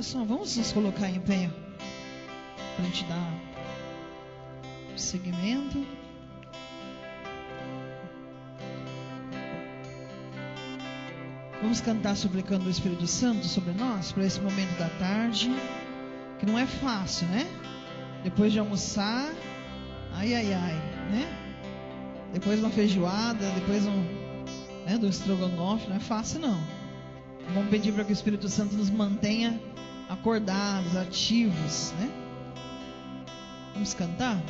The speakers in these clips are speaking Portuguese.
Pessoal, vamos nos colocar em pé para a gente dar seguimento. Vamos cantar suplicando o Espírito Santo sobre nós para esse momento da tarde, que não é fácil, né? Depois de almoçar, ai, né? Depois uma feijoada, depois do estrogonofe, não é fácil não. Vamos pedir para que o Espírito Santo nos mantenha acordados, ativos, né? Vamos cantar?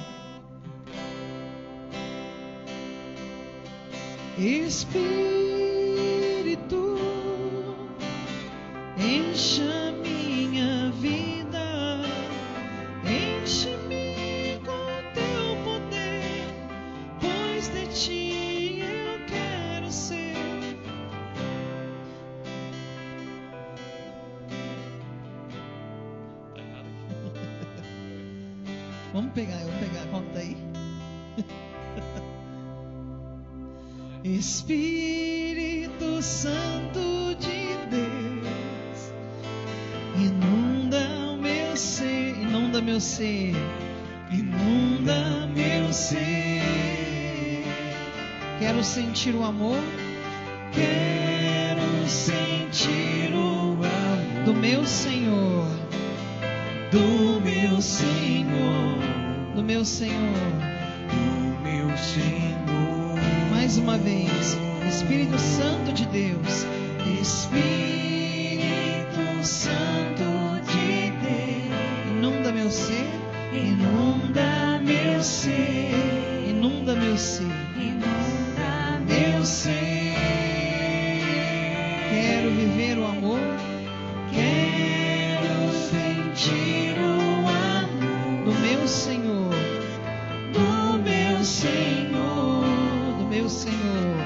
Espírito, encha minha vida, enche-me com teu poder, pois de ti eu quero ser. Vamos pegar, eu vou pegar, conta aí. Espírito Santo de Deus, inunda meu ser, inunda meu ser, inunda meu ser. Quero sentir o amor, quero sentir o amor do meu Senhor, do meu Senhor, do meu Senhor, do meu Senhor. Mais uma vez, Espírito Santo de Deus, Espírito Santo de Deus, inunda meu ser, inunda meu ser, inunda meu ser, inunda meu ser. Quero viver o amor, quero sentir o amor do meu Senhor, do meu Senhor, do meu Senhor,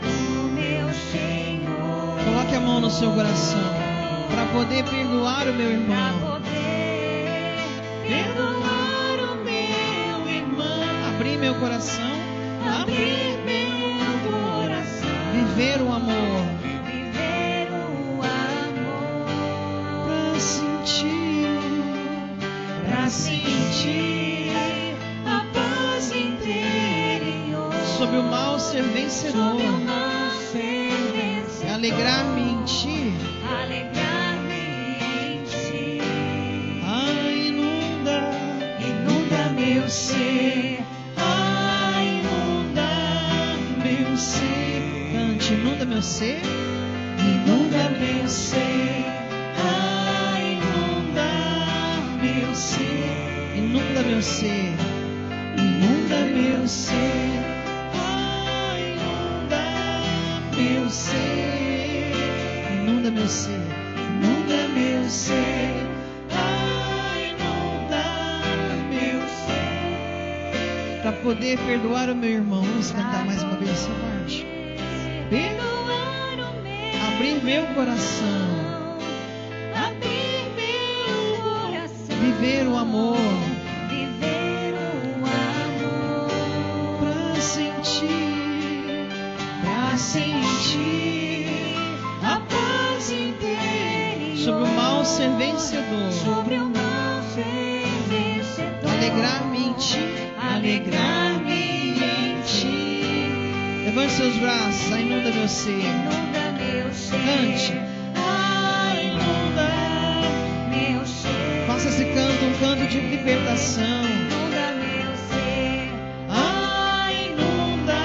do meu Senhor. Coloque a mão no seu coração para poder perdoar o meu irmão, para poder perdoar o meu irmão, abrir meu coração, abrir meu coração, viver o amor, viver o amor, para sentir a paz interior, sobre o mal ser vencedor, alegrar-me em ti, alegrar-me em ti. Ah, inunda meu ser, ah, inunda meu ser. Cante, inunda meu ser, inunda meu ser, ah, inunda meu ser, inunda meu ser, inunda meu ser, ah, inunda meu ser, inunda meu ser, inunda meu ser, ah, inunda meu ser. Para poder perdoar o meu irmão, vamos cantar mais uma vez essa parte. Perdoar o meu, abrir meu coração, abrir meu coração, viver o amor, viver o amor, para sentir a paz interior, sobre o mal ser vencedor, sobre o mal ser vencedor, alegrar-me em ti, alegrar-me em ti. Levante seus braços, ah, inunda meu ser, inunda meu ser. Cante, ah, inunda meu ser. Faça esse canto um canto de libertação. Inunda meu ser, ah, inunda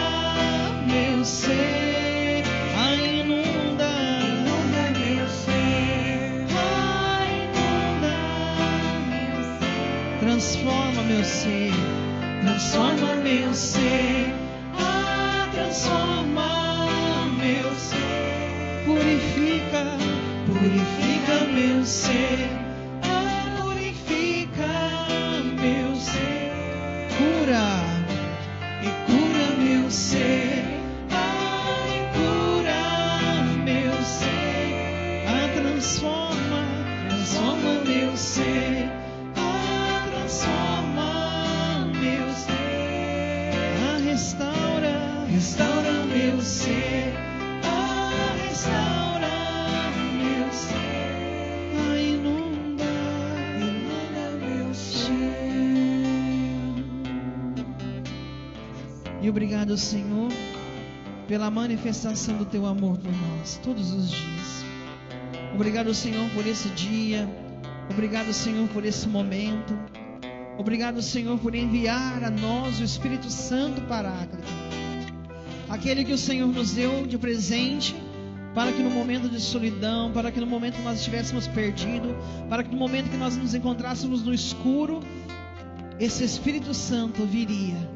meu ser, ah, inunda meu ser, ah, inunda meu ser. Transforma meu ser, transforma meu ser, ah, transforma meu ser. Purifica, purifica meu ser, ah, purifica meu ser. Cura e cura meu ser, ah, e cura meu ser. Ah, transforma, transforma meu ser, ah, transforma meu ser. Ah, restaura, restaura meu ser, ah, restaura meu ser. Ah, inunda E obrigado, Senhor, pela manifestação do Teu amor por nós, todos os dias. Obrigado, Senhor, por esse dia. Obrigado, Senhor, por esse momento. Obrigado, Senhor, por enviar a nós o Espírito Santo Paráclito, aquele que o Senhor nos deu de presente, para que no momento de solidão, para que no momento que nós estivéssemos perdidos, para que no momento que nós nos encontrássemos no escuro, esse Espírito Santo viria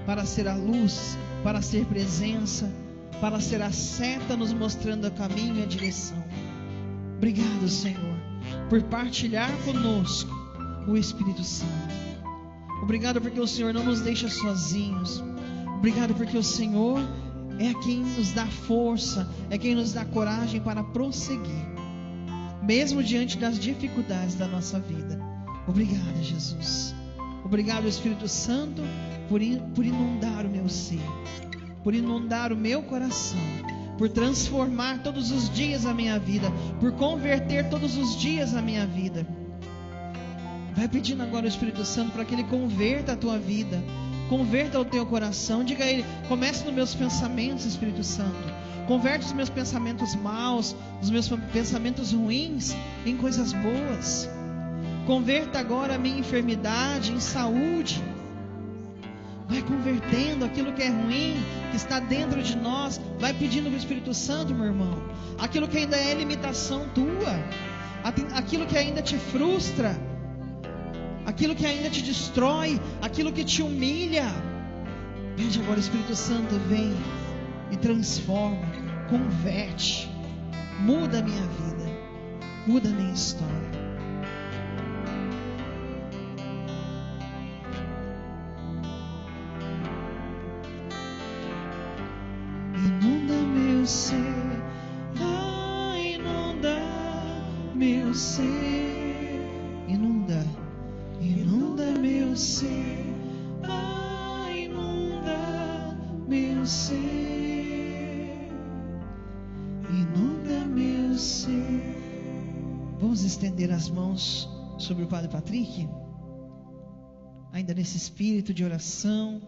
para ser a luz, para ser presença, para ser a seta nos mostrando o caminho e a direção. Obrigado, Senhor, por partilhar conosco o Espírito Santo. Obrigado porque o Senhor não nos deixa sozinhos. Obrigado porque o Senhor é quem nos dá força, é quem nos dá coragem para prosseguir, mesmo diante das dificuldades da nossa vida. Obrigado, Jesus. Obrigado, Espírito Santo, por inundar o meu ser, por inundar o meu coração, por transformar todos os dias a minha vida, por converter todos os dias a minha vida. Vai pedindo agora o Espírito Santo para que Ele converta a tua vida, converta o teu coração. Diga a Ele: comece nos meus pensamentos, Espírito Santo. Converte os meus pensamentos maus, os meus pensamentos ruins em coisas boas. Converta agora a minha enfermidade em saúde. Vai convertendo aquilo que é ruim, que está dentro de nós. Vai pedindo para o Espírito Santo, meu irmão. Aquilo que ainda é limitação tua, aquilo que ainda te frustra, aquilo que ainda te destrói, aquilo que te humilha. Pede agora, Espírito Santo, vem e transforma, converte, muda a minha vida, muda a minha história. Inunda meu ser, inunda meu ser, inunda meu ser, inunda meu ser, inunda meu ser. Vamos estender as mãos sobre o Padre Patrick, ainda nesse espírito de oração,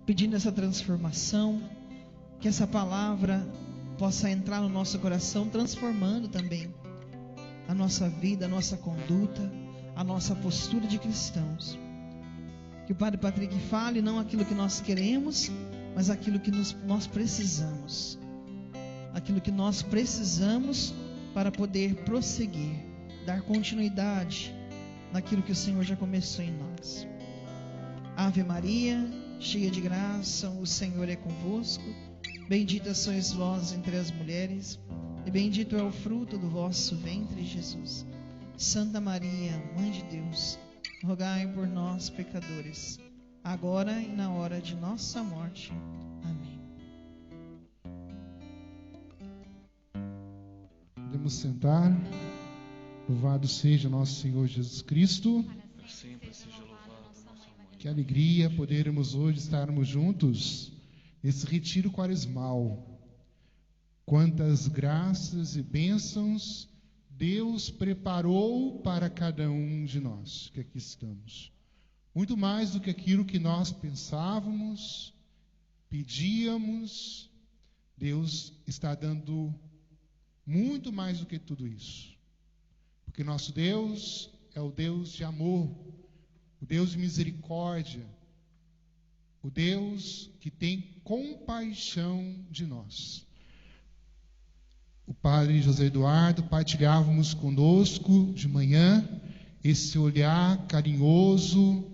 pedindo essa transformação, que essa palavra possa entrar no nosso coração, transformando também a nossa vida, a nossa conduta, a nossa postura de cristãos. Que o Padre Patrick fale não aquilo que nós queremos, mas aquilo que nós precisamos. Aquilo que nós precisamos para poder prosseguir, dar continuidade naquilo que o Senhor já começou em nós. Ave Maria, cheia de graça, o Senhor é convosco. Bendita sois vós entre as mulheres, e bendito é o fruto do vosso ventre, Jesus. Santa Maria, Mãe de Deus, rogai por nós, pecadores, agora e na hora de nossa morte. Amém. Podemos sentar. Louvado seja nosso Senhor Jesus Cristo. Para sempre seja louvado nossa mãe. Que alegria podermos hoje estarmos juntos nesse retiro quaresmal. Quantas graças e bênçãos Deus preparou para cada um de nós que aqui estamos. Muito mais do que aquilo que nós pensávamos, pedíamos. Deus está dando muito mais do que tudo isso. Porque nosso Deus é o Deus de amor, o Deus de misericórdia, o Deus que tem compaixão de nós. O Padre José Eduardo partilhávamos conosco de manhã esse olhar carinhoso,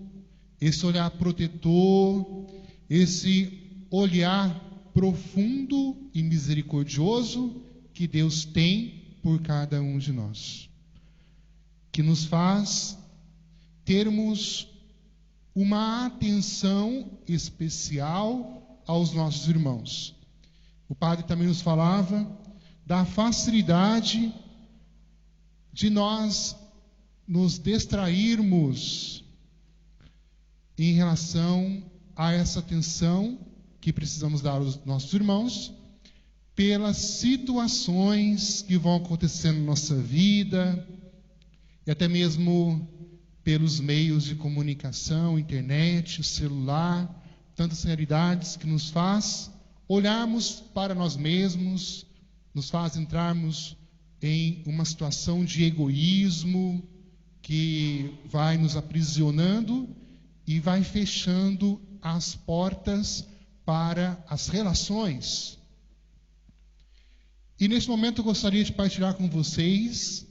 esse olhar protetor, esse olhar profundo e misericordioso que Deus tem por cada um de nós, que nos faz termos uma atenção especial aos nossos irmãos. O Padre também nos falava da facilidade de nós nos distrairmos em relação a essa atenção que precisamos dar aos nossos irmãos, pelas situações que vão acontecendo na nossa vida, e até mesmo pelos meios de comunicação, internet, o celular, tantas realidades que nos faz olharmos para nós mesmos, nos faz entrarmos em uma situação de egoísmo que vai nos aprisionando e vai fechando as portas para as relações. E nesse momento eu gostaria de partilhar com vocês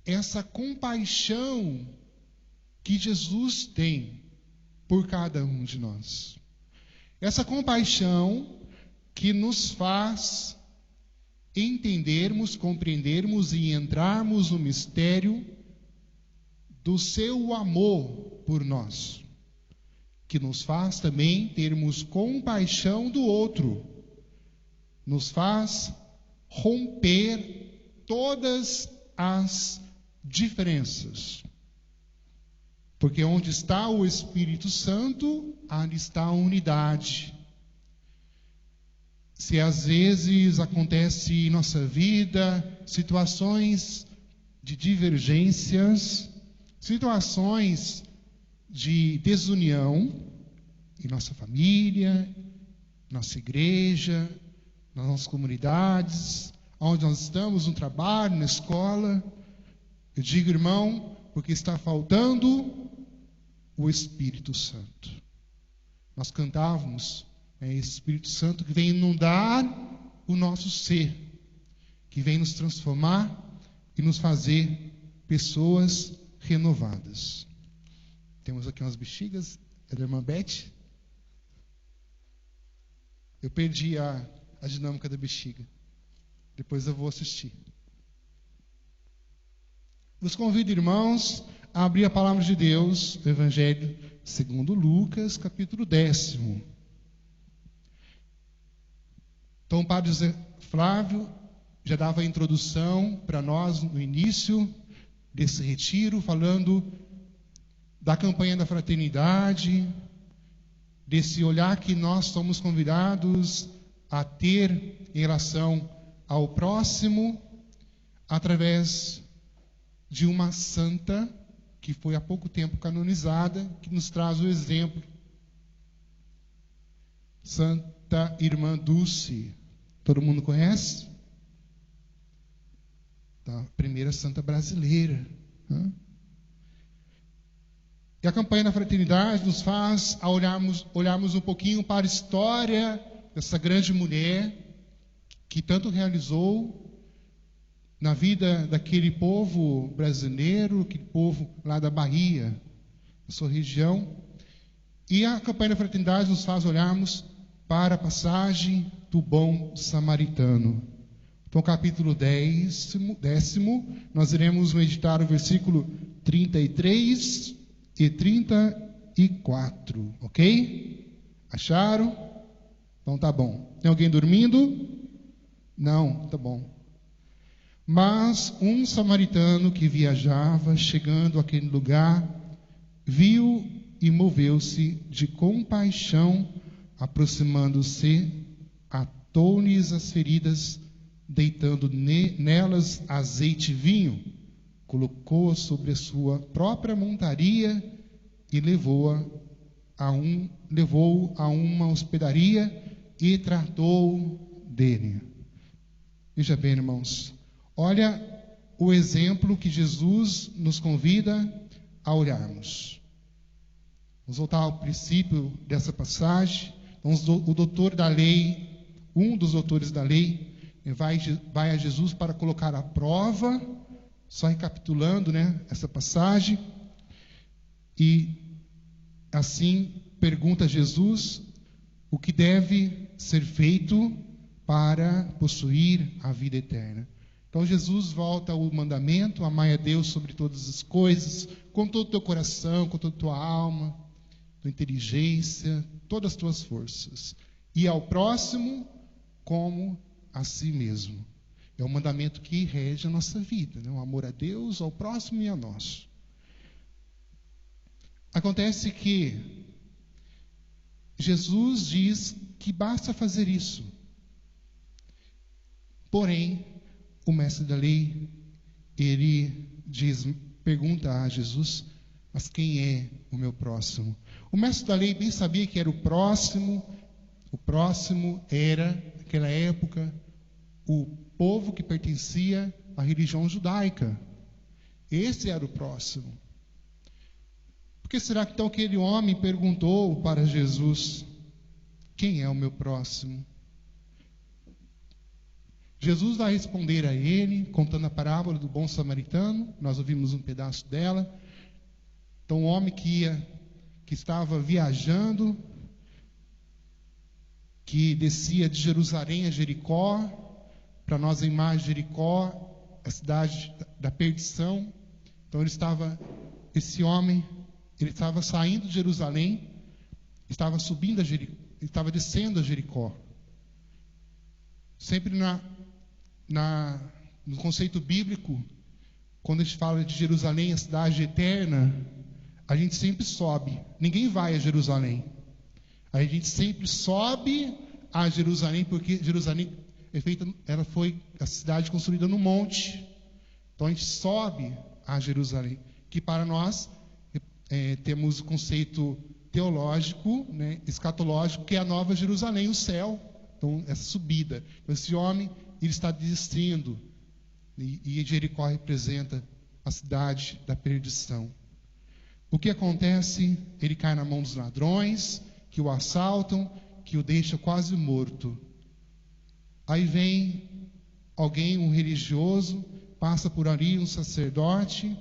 essa compaixão que Jesus tem por cada um de nós. Essa compaixão que nos faz entendermos, compreendermos e entrarmos no mistério do seu amor por nós, que nos faz também termos compaixão do outro, nos faz romper todas as diferenças. Porque onde está o Espírito Santo, ali está a unidade. Se às vezes acontece em nossa vida situações de divergências, situações de desunião em nossa família, nossa igreja, nas nossas comunidades, onde nós estamos, no trabalho, na escola, eu digo, irmão, porque está faltando o Espírito Santo. Nós cantávamos, Espírito Santo que vem inundar o nosso ser, que vem nos transformar e nos fazer pessoas renovadas. Temos aqui umas bexigas, é da irmã Beth. Eu perdi a dinâmica da bexiga. Depois eu vou assistir. Vos convido, irmãos, a abrir a palavra de Deus, o Evangelho segundo Lucas, capítulo 10. Então, o padre José Flávio já dava a introdução para nós no início desse retiro, falando da campanha da fraternidade, desse olhar que nós somos convidados a ter em relação ao próximo, através de uma santa que foi há pouco tempo canonizada, que nos traz o exemplo. Santa Irmã Dulce. Todo mundo conhece? A primeira santa brasileira. E a campanha da fraternidade nos faz a olharmos um pouquinho para a história dessa grande mulher que tanto realizou na vida daquele povo brasileiro, aquele povo lá da Bahia, da sua região. E a campanha da fraternidade nos faz olharmos para a passagem do bom samaritano. Então, capítulo 10, nós iremos meditar o versículo 33 e 34, ok? Acharam? Então tá bom. Tem alguém dormindo? Não, tá bom. Mas um samaritano que viajava, chegando àquele lugar, viu e moveu-se de compaixão, aproximando-se, atou-lhes as feridas, deitando nelas azeite e vinho, colocou-a sobre a sua própria montaria e levou-a a uma hospedaria e tratou dele. Veja bem, irmãos, olha o exemplo que Jesus nos convida a olharmos. Vamos voltar ao princípio dessa passagem. Então, o doutor da lei, um dos doutores da lei, vai a Jesus para colocar à prova, só recapitulando, essa passagem, e assim pergunta a Jesus o que deve ser feito para possuir a vida eterna. Então Jesus volta ao mandamento: amai a Deus sobre todas as coisas, com todo o teu coração, com toda a tua alma, tua inteligência, todas as tuas forças, e ao próximo como a si mesmo. É o mandamento que rege a nossa vida, o amor a Deus, ao próximo e a nós. Acontece que Jesus diz que basta fazer isso. Porém, o mestre da lei, ele pergunta a Jesus: Mas quem é o meu próximo? O mestre da lei bem sabia que era o próximo. O próximo era, naquela época, o povo que pertencia à religião judaica. Esse era o próximo. Por que será que então aquele homem perguntou para Jesus: quem é o meu próximo? Jesus vai responder a ele, contando a parábola do bom samaritano. Nós ouvimos um pedaço dela. Então, o homem que estava viajando, que descia de Jerusalém a Jericó. Para nós, a imagem de Jericó, a cidade da perdição. Então, esse homem, ele estava saindo de Jerusalém, estava subindo estava descendo a Jericó. Sempre no conceito bíblico, quando a gente fala de Jerusalém, a cidade eterna, a gente sempre sobe. Ninguém vai a Jerusalém. A gente sempre sobe a Jerusalém, porque Jerusalém ela foi a cidade construída no monte. Então a gente sobe a Jerusalém, que para nós temos o conceito teológico, né, escatológico, que é a nova Jerusalém, o céu. Então essa subida. Então, esse homem, ele está descendo, e Jericó representa a cidade da perdição. O que acontece? Ele cai na mão dos ladrões, que o assaltam, que o deixa quase morto. Aí vem alguém, um religioso, passa por ali, um sacerdote,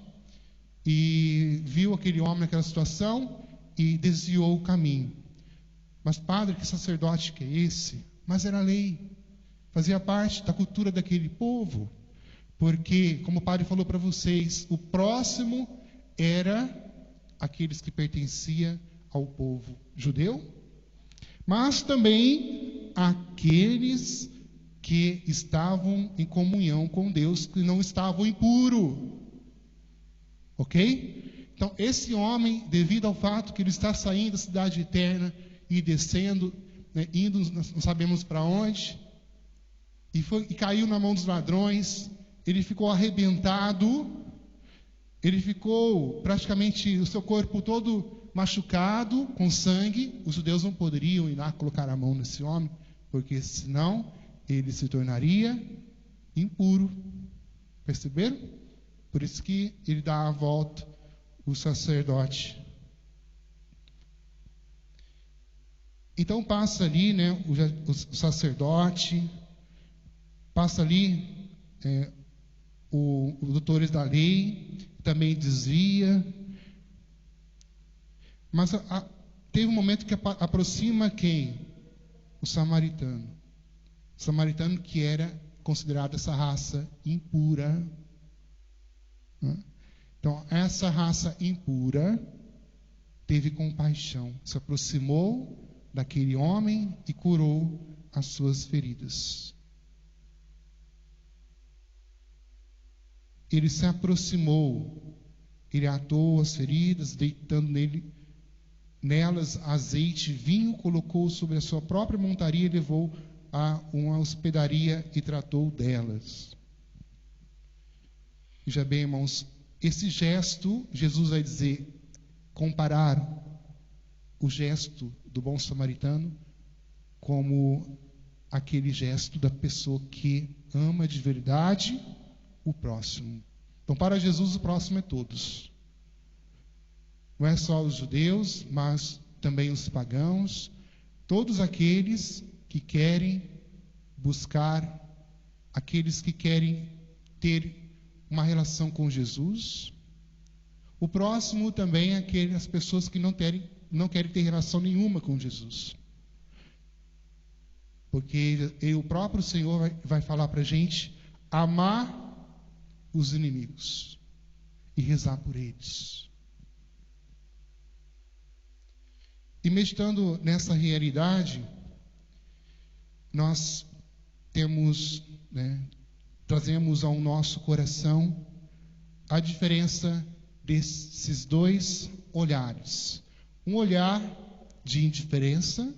e viu aquele homem naquela situação e desviou o caminho. Mas, padre, que sacerdote que é esse? Mas era lei, fazia parte da cultura daquele povo, porque, como o padre falou para vocês, o próximo era aqueles que pertenciam ao povo judeu, mas também aqueles que estavam em comunhão com Deus, que não estavam impuros. Ok? Então, esse homem, devido ao fato que ele está saindo da cidade eterna e descendo, né, indo, não sabemos para onde, e caiu na mão dos ladrões, ele ficou arrebentado, ele ficou praticamente o seu corpo todo machucado, com sangue. Os judeus não poderiam ir lá colocar a mão nesse homem, porque senão ele se tornaria impuro. Perceberam? Por isso que ele dá a volta, o sacerdote. Então passa ali, né, o sacerdote, passa ali os doutores da lei, também desvia. Mas teve um momento que aproxima quem? O samaritano. O samaritano, que era considerado essa raça impura. Então, essa raça impura teve compaixão, se aproximou daquele homem e curou as suas feridas. Ele se aproximou, ele atou as feridas, deitando nelas azeite, vinho, colocou sobre a sua própria montaria e levou a uma hospedaria e tratou delas. Veja bem, irmãos, esse gesto, Jesus vai dizer, comparar o gesto do bom samaritano como aquele gesto da pessoa que ama de verdade o próximo. Então, para Jesus, o próximo é todos. Não é só os judeus, mas também os pagãos, todos aqueles que querem buscar, aqueles que querem ter uma relação com Jesus. O próximo também é aquelas pessoas que não querem ter relação nenhuma com Jesus. Porque o próprio Senhor vai falar para a gente amar os inimigos e rezar por eles. E meditando nessa realidade, nós trazemos ao nosso coração a diferença desses dois olhares. Um olhar de indiferença,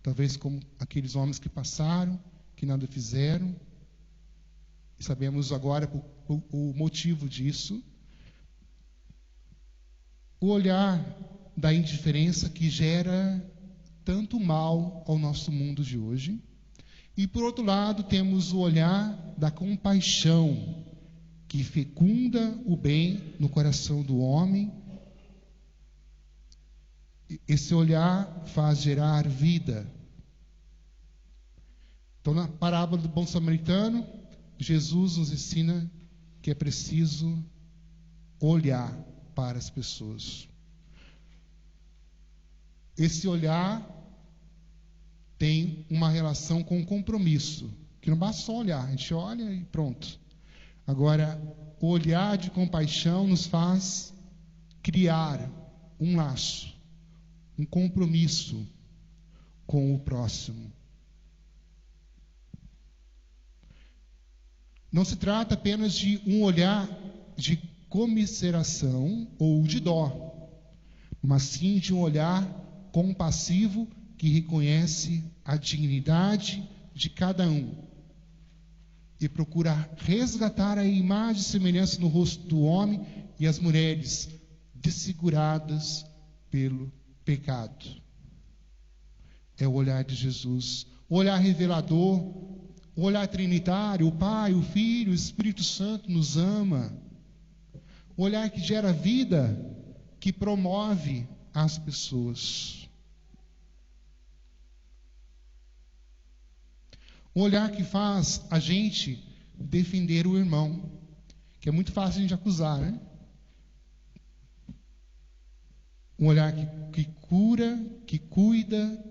talvez como aqueles homens que passaram, que nada fizeram. E sabemos agora o motivo disso. o olhar da indiferença que gera tanto mal ao nosso mundo de hoje. E, por outro lado, temos o olhar da compaixão, que fecunda o bem no coração do homem. Esse olhar faz gerar vida. Então, na parábola do bom samaritano, Jesus nos ensina que é preciso olhar para as pessoas. Esse olhar tem uma relação com o compromisso, que não basta só olhar, a gente olha e pronto. Agora, o olhar de compaixão nos faz criar um laço, um compromisso com o próximo. Não se trata apenas de um olhar de comiseração ou de dó, mas sim de um olhar compassivo que reconhece a dignidade de cada um e procura resgatar a imagem e semelhança no rosto do homem e as mulheres desfiguradas pelo pecado. É o olhar de Jesus, o olhar revelador, o olhar trinitário. O Pai, o Filho, o Espírito Santo nos ama. O olhar que gera vida, que promove as pessoas. Um olhar que faz a gente defender o irmão, que é muito fácil a gente acusar, né? Um olhar que cura, que cuida,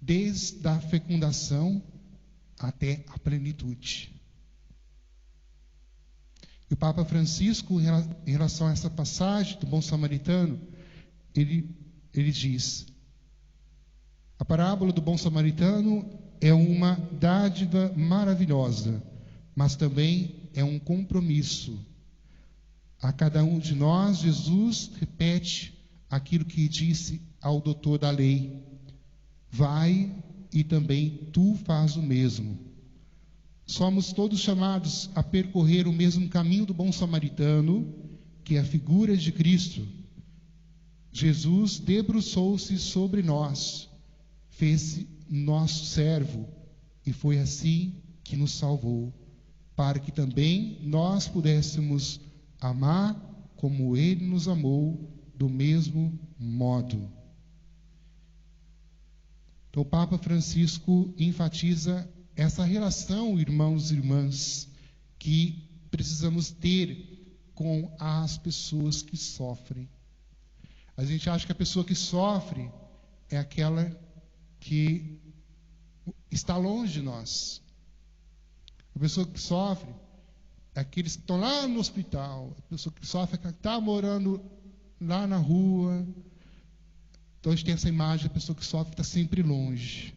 desde a fecundação até a plenitude. E o Papa Francisco, em relação a essa passagem do bom samaritano, ele diz: a parábola do bom samaritano é uma dádiva maravilhosa, mas também é um compromisso. A cada um de nós, Jesus repete aquilo que disse ao doutor da lei: vai e também tu faz o mesmo. Somos todos chamados a percorrer o mesmo caminho do bom samaritano, que é a figura de Cristo. Jesus debruçou-se sobre nós, fez-se nosso servo, e foi assim que nos salvou, para que também nós pudéssemos amar como Ele nos amou, do mesmo modo. Então, o Papa Francisco enfatiza essa relação, irmãos e irmãs, que precisamos ter com as pessoas que sofrem. A gente acha que a pessoa que sofre é aquela que está longe de nós. A pessoa que sofre é aqueles que estão lá no hospital. A pessoa que sofre é aquela que está morando lá na rua. Então a gente tem essa imagem da pessoa que sofre que está sempre longe.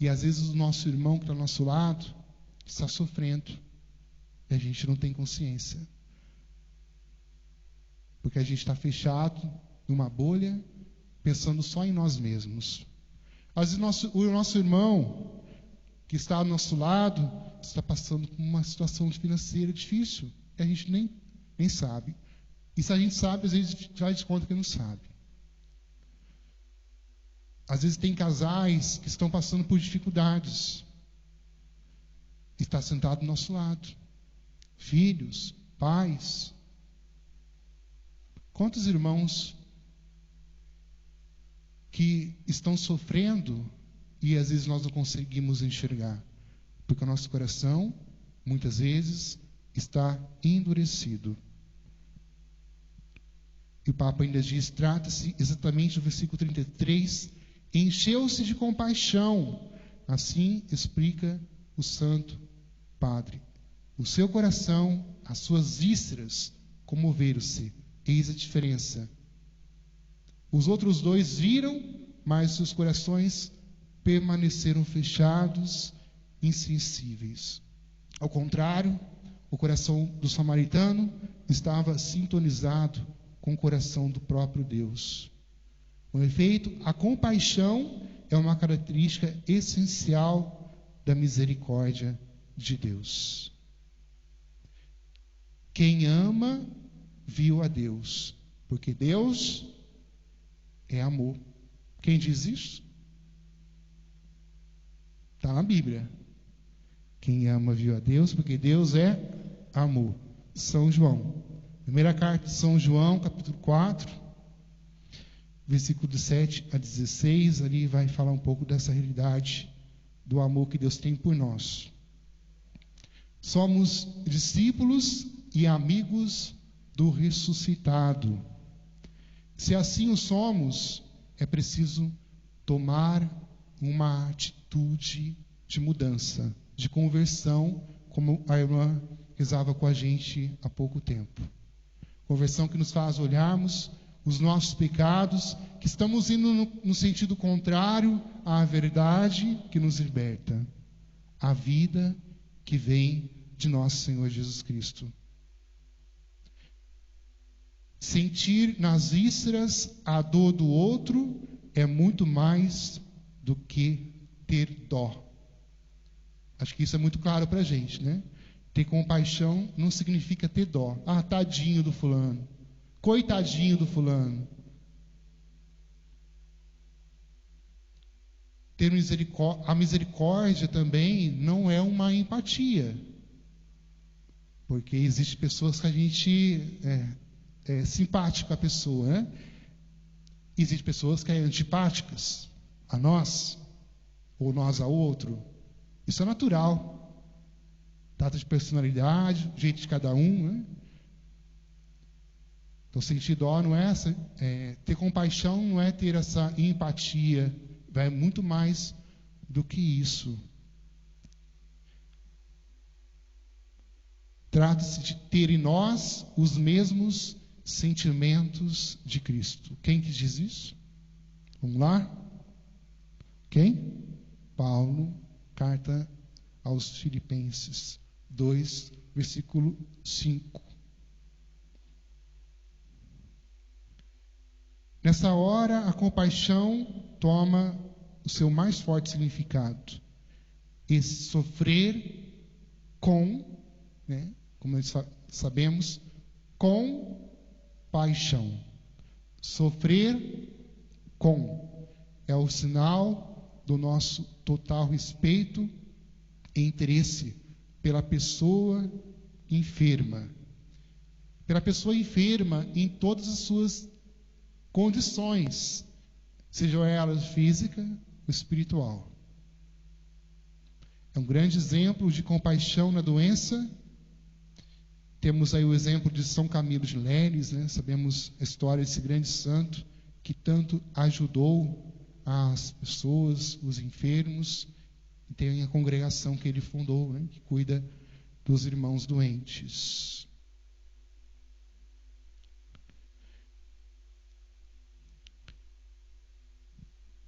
E às vezes o nosso irmão que está ao nosso lado está sofrendo e a gente não tem consciência. Porque a gente está fechado numa bolha, pensando só em nós mesmos. Às vezes o nosso irmão que está ao nosso lado está passando por uma situação financeira difícil e a gente nem sabe. E se a gente sabe, às vezes já desconta que não sabe. Às vezes tem casais que estão passando por dificuldades. Está sentado do nosso lado. Filhos, pais. Quantos irmãos que estão sofrendo e às vezes nós não conseguimos enxergar? Porque o nosso coração, muitas vezes, está endurecido. E o Papa ainda diz, trata-se exatamente do versículo 33, encheu-se de compaixão. Assim explica o Santo Padre. O seu coração, as suas vísceras comoveram-se. Eis a diferença. Os outros dois viram, mas seus corações permaneceram fechados, insensíveis. Ao contrário, o coração do samaritano estava sintonizado com o coração do próprio Deus. Com efeito, a compaixão é uma característica essencial da misericórdia de Deus. Quem ama, viu a Deus. Porque Deus é amor. Quem diz isso? Está na Bíblia. Quem ama viu a Deus, porque Deus é amor. São João. Primeira carta de São João, capítulo 4, versículo de 7 a 16, ali vai falar um pouco dessa realidade do amor que Deus tem por nós. Somos discípulos e amigos do ressuscitado. Se assim o somos, é preciso tomar uma atitude de mudança, de conversão, como a irmã rezava com a gente há pouco tempo. Conversão que nos faz olharmos os nossos pecados, que estamos indo no sentido contrário à verdade que nos liberta, a vida que vem de nosso Senhor Jesus Cristo. Sentir nas vísceras a dor do outro é muito mais do que ter dó. Acho que isso é muito claro para a gente, né? Ter compaixão não significa ter dó. Ah, tadinho do fulano. Coitadinho do fulano. Ter a misericórdia também não é uma empatia. Porque existem pessoas que a gente é simpático à pessoa, né? Existem pessoas que são antipáticas a nós, ou nós a outro. Isso é natural. Trata de personalidade, jeito de cada um, né? Então, sentir dó não é ter compaixão, não é ter essa empatia. Vai muito mais do que isso. Trata-se de ter em nós os mesmos sentimentos de Cristo. Quem que diz isso? Vamos lá? Quem? Paulo, carta aos Filipenses 2, versículo 5. Nessa hora, a compaixão toma o seu mais forte significado. Esse sofrer com, né, como nós sabemos, com paixão. Sofrer com é o sinal do nosso total respeito e interesse pela pessoa enferma. Pela pessoa enferma em todas as suas condições, sejam elas física ou espiritual. É um grande exemplo de compaixão na doença. Temos aí o exemplo de São Camilo de Leles, né? Sabemos a história desse grande santo que tanto ajudou as pessoas, os enfermos, e tem a congregação que ele fundou, né? Que cuida dos irmãos doentes.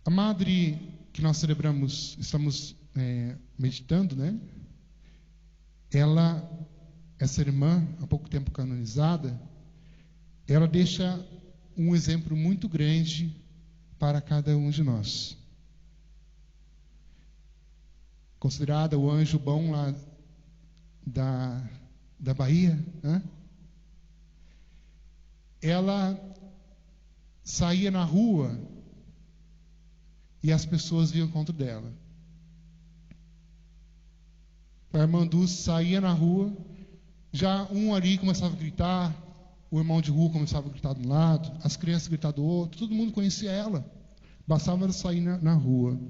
A madre que nós celebramos, estamos meditando, né? Essa irmã, há pouco tempo canonizada, ela deixa um exemplo muito grande para cada um de nós. Considerada o anjo bom lá da Bahia, né? Ela saía na rua e as pessoas vinham contra dela. A irmã Dulce saía na rua, já um ali começava a gritar, o irmão de rua começava a gritar de um lado, as crianças gritavam do outro, todo mundo conhecia ela. Bastava ela sair na rua.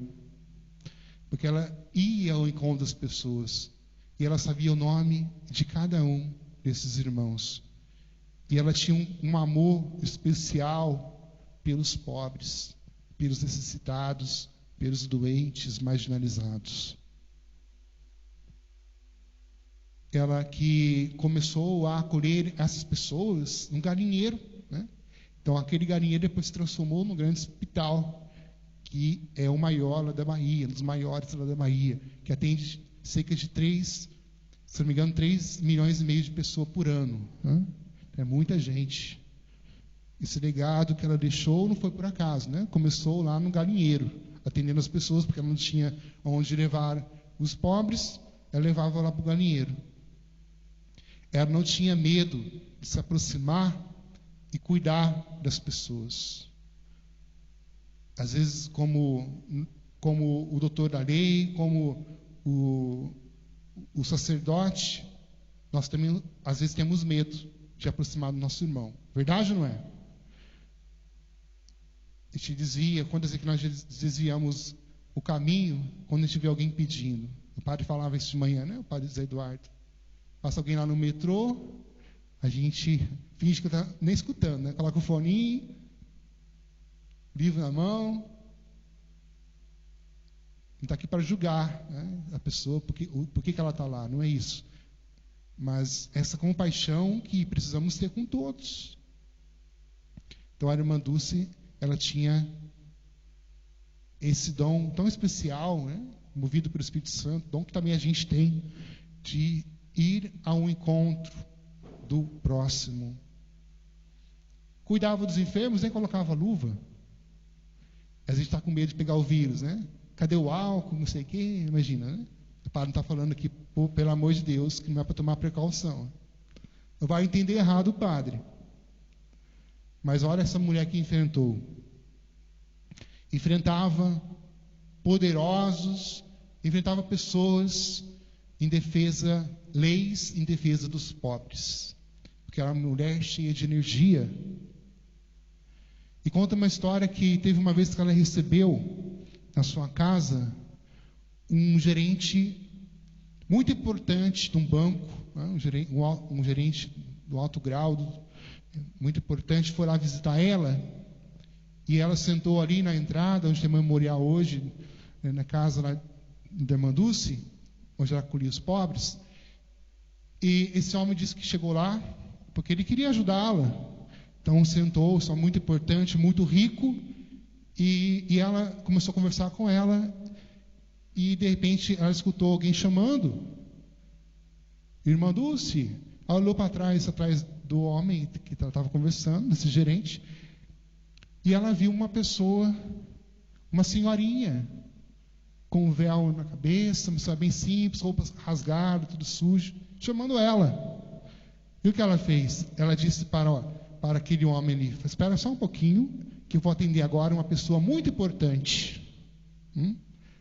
Porque ela ia ao encontro das pessoas. E ela sabia o nome de cada um desses irmãos. E ela tinha um amor especial pelos pobres, pelos necessitados, pelos doentes, marginalizados. Ela que começou a acolher essas pessoas num galinheiro, né? Então aquele galinheiro depois se transformou num grande hospital, que é o maior lá da Bahia, um dos maiores lá da Bahia, que atende cerca de 3 milhões e meio de pessoas por ano, né? É muita gente. Esse legado que ela deixou não foi por acaso, né? Começou lá no galinheiro, atendendo as pessoas, porque ela não tinha onde levar os pobres, ela levava lá para o galinheiro. Ela não tinha medo de se aproximar e cuidar das pessoas. Às vezes, como o doutor da lei, como o sacerdote, nós também, às vezes, temos medo de aproximar do nosso irmão. Verdade ou não é? A gente dizia, quantas vezes que nós desviamos o caminho, quando a gente vê alguém pedindo. O padre falava isso de manhã, né? O padre Zé Eduardo. Passa alguém lá no metrô, a gente finge que está nem escutando, né? Coloca o foninho, livro na mão. Não está aqui para julgar, né, a pessoa, por que ela está lá, não é isso. Mas essa compaixão que precisamos ter com todos. Então a irmã Dulce, ela tinha esse dom tão especial, né, movido pelo Espírito Santo, dom que também a gente tem, de ir ao encontro do próximo. Cuidava dos enfermos, nem colocava luva. A gente está com medo de pegar o vírus, né? Cadê o álcool, não sei o quê, imagina, né? O padre não está falando aqui, pelo amor de Deus, que não é para tomar precaução. Não vai entender errado o padre. Mas olha essa mulher que enfrentou. Enfrentava poderosos, enfrentava pessoas em defesa, leis em defesa dos pobres. Porque era uma mulher cheia de energia. E conta uma história que teve uma vez que ela recebeu na sua casa um gerente muito importante de um banco, né? um gerente do alto grau, muito importante, foi lá visitar ela, e ela sentou ali na entrada, onde tem memorial hoje, na casa lá da irmã Dulce, onde ela acolhia os pobres, e esse homem disse que chegou lá porque ele queria ajudá-la. Então sentou, só muito importante, muito rico, e ela começou a conversar com ela, e de repente ela escutou alguém chamando. Irmã Dulce, ela olhou para trás do homem que ela estava conversando, desse gerente, e ela viu uma pessoa, uma senhorinha, com um véu na cabeça, uma pessoa bem simples, roupas rasgadas, tudo sujo, chamando ela. E o que ela fez? Ela disse para aquele homem ali: espera só um pouquinho, que eu vou atender agora uma pessoa muito importante.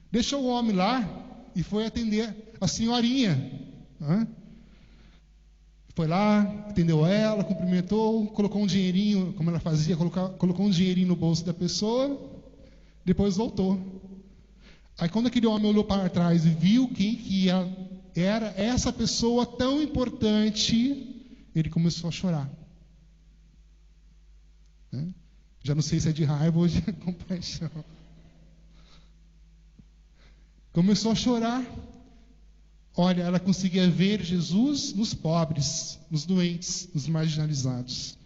Deixou o homem lá e foi atender a senhorinha. Foi lá, atendeu ela, cumprimentou, colocou um dinheirinho, como ela fazia, colocou um dinheirinho no bolso da pessoa, depois voltou. Aí quando aquele homem olhou para trás e viu quem que era essa pessoa tão importante, ele começou a chorar. Já não sei se é de raiva ou de compaixão. Começou a chorar. Olha, ela conseguia ver Jesus nos pobres, nos doentes, nos marginalizados.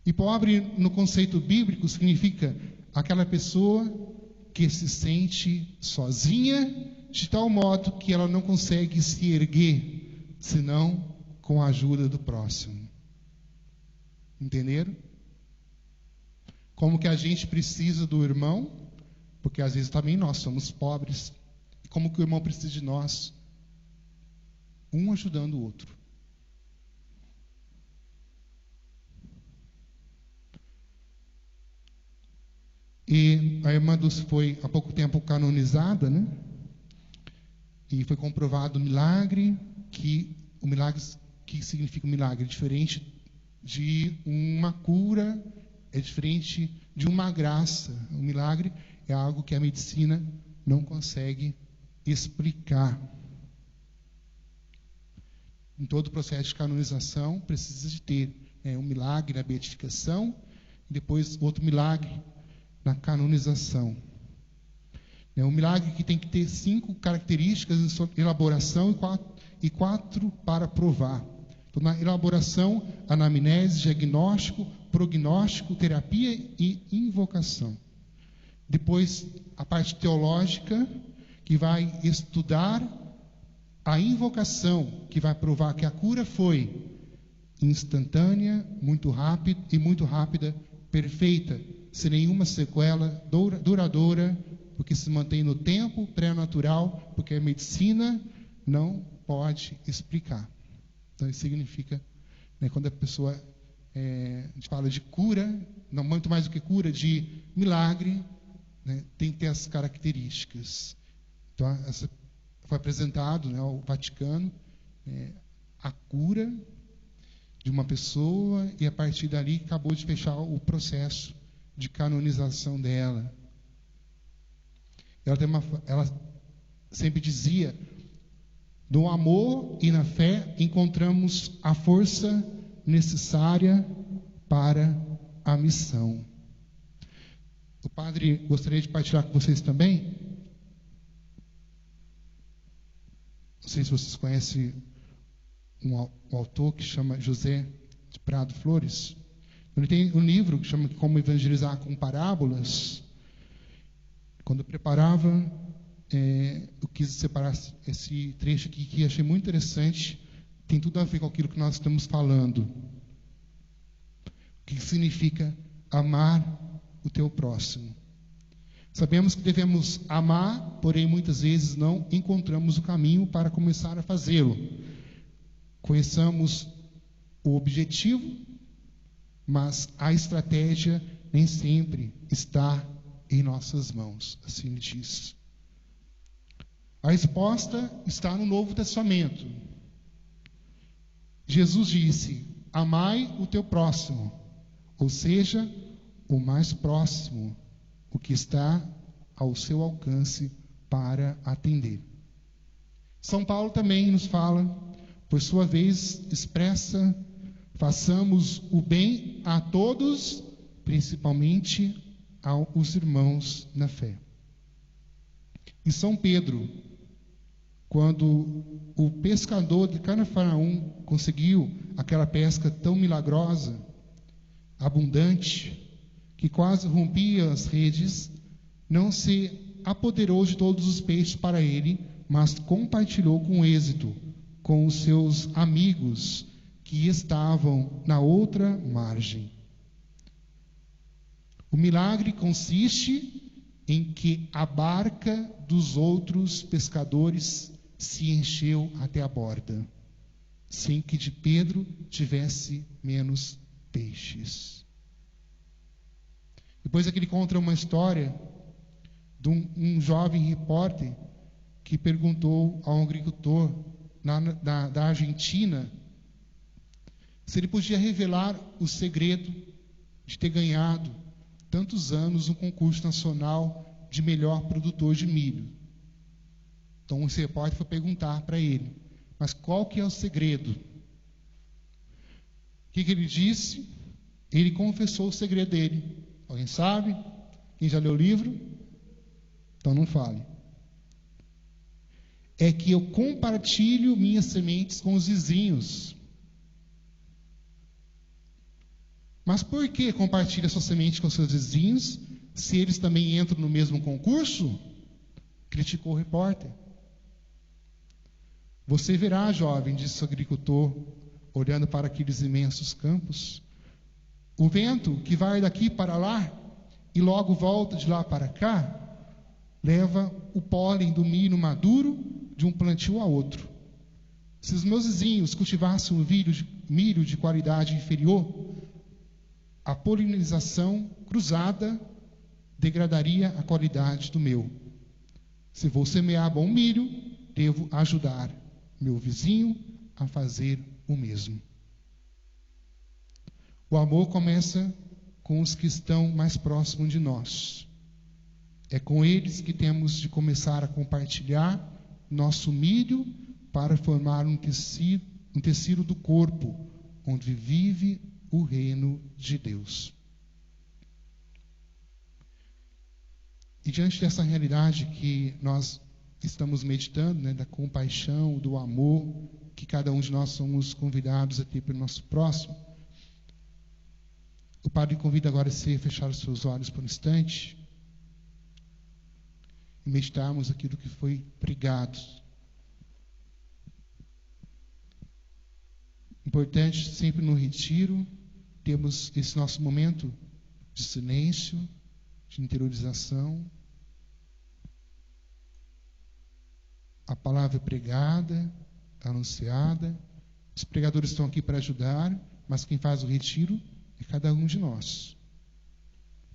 E pobre, no conceito bíblico, significa aquela pessoa que se sente sozinha, de tal modo que ela não consegue se erguer, senão com a ajuda do próximo. Entenderam? Como que a gente precisa do irmão, porque às vezes também nós somos pobres. E como que o irmão precisa de nós, um ajudando o outro. E a irmã Dulce foi há pouco tempo canonizada, né? E foi comprovado o milagre que significa um milagre, diferente de uma cura, é diferente de uma graça. Um milagre é algo que a medicina não consegue explicar. Em todo o processo de canonização, precisa de ter um milagre na beatificação, e depois outro milagre na canonização. É um milagre que tem que ter 5 características em sua elaboração e 4 para provar. Então, na elaboração, anamnese, diagnóstico, prognóstico, terapia e invocação. Depois, a parte teológica, que vai estudar a invocação, que vai provar que a cura foi instantânea, muito rápida, perfeita, sem nenhuma sequela, duradoura, porque se mantém no tempo pré-natural, porque a medicina não pode explicar. Então, isso significa né? Quando a pessoa, a gente fala de cura, não muito mais do que cura, de milagre, né? Tem que ter as características. Então, essa foi apresentado, né, ao Vaticano, a cura de uma pessoa, e a partir dali acabou de fechar o processo de canonização dela. Ela sempre dizia: no amor e na fé encontramos a força necessária para a missão. O padre gostaria de partilhar com vocês também. Não sei se vocês conhecem um autor que chama José de Prado Flores. Ele tem um livro que chama Como Evangelizar com Parábolas. Quando eu preparava, eu quis separar esse trecho aqui, que achei muito interessante. Tem tudo a ver com aquilo que nós estamos falando. O que significa amar o teu próximo. Sabemos que devemos amar, porém muitas vezes não encontramos o caminho para começar a fazê-lo. Conheçamos o objetivo, mas a estratégia nem sempre está em nossas mãos, assim ele diz. A resposta está no Novo Testamento. Jesus disse: amai o teu próximo, ou seja, o mais próximo, o que está ao seu alcance para atender. São Paulo também nos fala, por sua vez, expressa: façamos o bem a todos, principalmente aos irmãos na fé. E São Pedro, quando o pescador de Cafarnaum conseguiu aquela pesca tão milagrosa, abundante, que quase rompia as redes, não se apoderou de todos os peixes para ele, mas compartilhou com êxito com os seus amigos que estavam na outra margem. O milagre consiste em que a barca dos outros pescadores se encheu até a borda, sem que de Pedro tivesse menos peixes. Depois ele conta uma história de um jovem repórter que perguntou a um agricultor da Argentina se ele podia revelar o segredo de ter ganhado tantos anos um concurso nacional de melhor produtor de milho. Então esse repórter foi perguntar para ele: mas qual que é o segredo? O que ele disse? Ele confessou o segredo dele. Alguém sabe? Quem já leu o livro? Então não fale. É que eu compartilho minhas sementes com os vizinhos. Mas por que compartilha sua semente com seus vizinhos, se eles também entram no mesmo concurso? Criticou o repórter. Você verá, jovem, disse o agricultor, olhando para aqueles imensos campos, o vento que vai daqui para lá e logo volta de lá para cá, leva o pólen do milho maduro de um plantio a outro. Se os meus vizinhos cultivassem um milho de qualidade inferior, a polinização cruzada degradaria a qualidade do meu. Se vou semear bom milho, devo ajudar meu vizinho a fazer o mesmo. O amor começa com os que estão mais próximos de nós. É com eles que temos de começar a compartilhar nosso milho para formar um tecido do corpo, onde vive o reino de Deus. E diante dessa realidade que nós estamos meditando, né, da compaixão, do amor, que cada um de nós somos convidados a ter pelo nosso próximo, o Padre convida agora você a fechar os seus olhos por um instante e meditarmos aquilo que foi pregado. Importante, sempre no retiro, temos esse nosso momento de silêncio, de interiorização. A palavra pregada, anunciada, Os pregadores estão aqui para ajudar, mas quem faz o retiro é cada um de nós.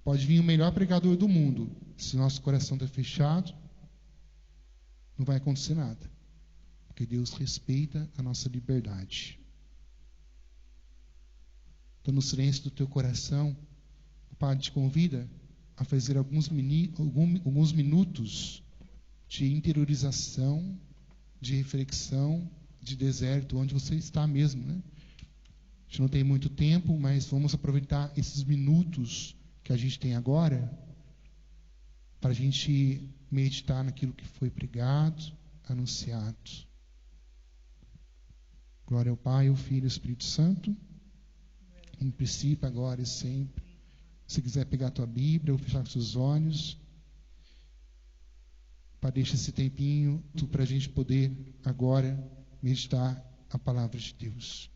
Pode vir o melhor pregador do mundo, se nosso coração está fechado, não vai acontecer nada, porque Deus respeita a nossa liberdade. Então, no silêncio do teu coração, o Padre te convida a fazer alguns minutos de interiorização, de reflexão, de deserto, onde você está mesmo, né? A gente não tem muito tempo, mas vamos aproveitar esses minutos que a gente tem agora para a gente meditar naquilo que foi pregado, anunciado. Glória ao Pai, ao Filho e ao Espírito Santo, em princípio, agora e sempre. Se quiser pegar a tua Bíblia ou fechar os seus olhos, para deixar esse tempinho para a gente poder agora meditar a palavra de Deus.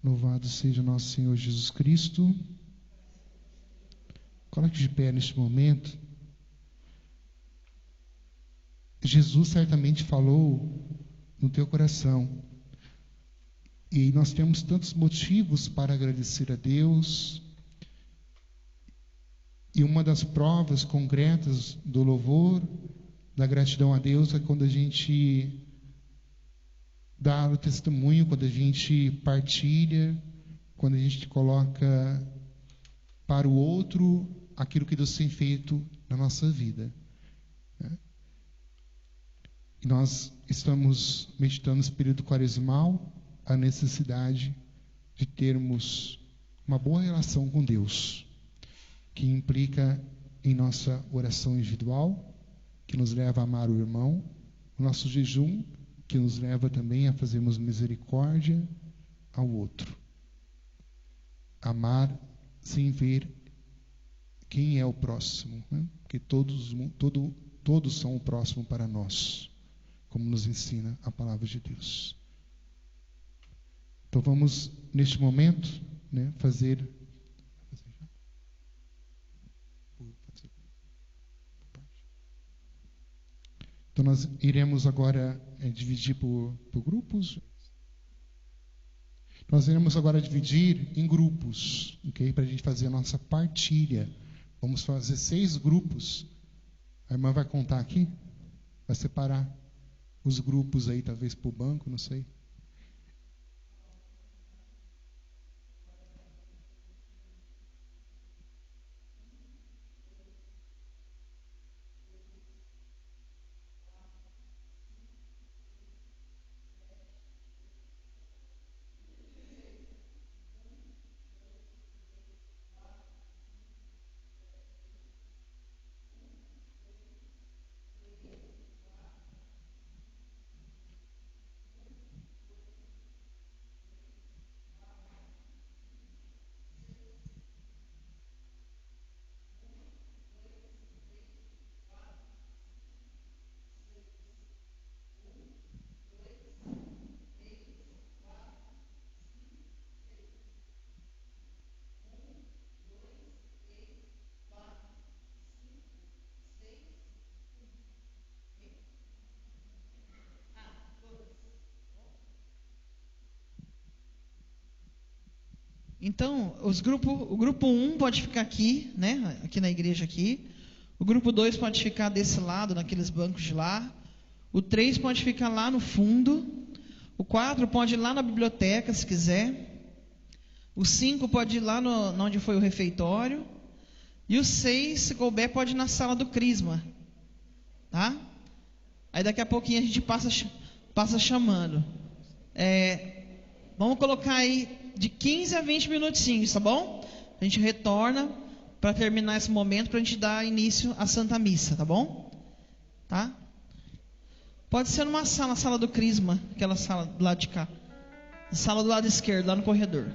Louvado seja nosso Senhor Jesus Cristo. Coloque de pé neste momento. Jesus certamente falou no teu coração. E nós temos tantos motivos para agradecer a Deus. E uma das provas concretas do louvor, da gratidão a Deus, é quando a gente dá o testemunho, quando a gente partilha, quando a gente coloca para o outro aquilo que Deus tem feito na nossa vida. E nós estamos meditando nesse período quaresmal a necessidade de termos uma boa relação com Deus, que implica em nossa oração individual, que nos leva a amar o irmão, o nosso jejum, que nos leva também a fazermos misericórdia ao outro. Amar sem ver quem é o próximo, né? Porque todos são o próximo para nós, como nos ensina a palavra de Deus. Então vamos, neste momento, né, fazer... Então nós iremos agora dividir por grupos. Nós iremos agora dividir em grupos, ok? Para a gente fazer a nossa partilha. Vamos fazer 6 grupos. A irmã vai contar aqui, vai separar os grupos aí, talvez para o banco, não sei. Então, o grupo 1 pode ficar aqui, né? Aqui na igreja aqui. O grupo 2 pode ficar desse lado, naqueles bancos de lá. O 3 pode ficar lá no fundo. O 4 pode ir lá na biblioteca, se quiser. O 5 pode ir lá onde foi o refeitório. E o 6, se couber, pode ir na sala do Crisma. Tá? Aí daqui a pouquinho a gente passa chamando. Vamos colocar aí de 15 a 20 minutinhos, tá bom? A gente retorna para terminar esse momento, para a gente dar início à Santa Missa, tá bom? Tá? Pode ser numa sala, a sala do Crisma, aquela sala do lado de cá. A sala do lado esquerdo, lá no corredor.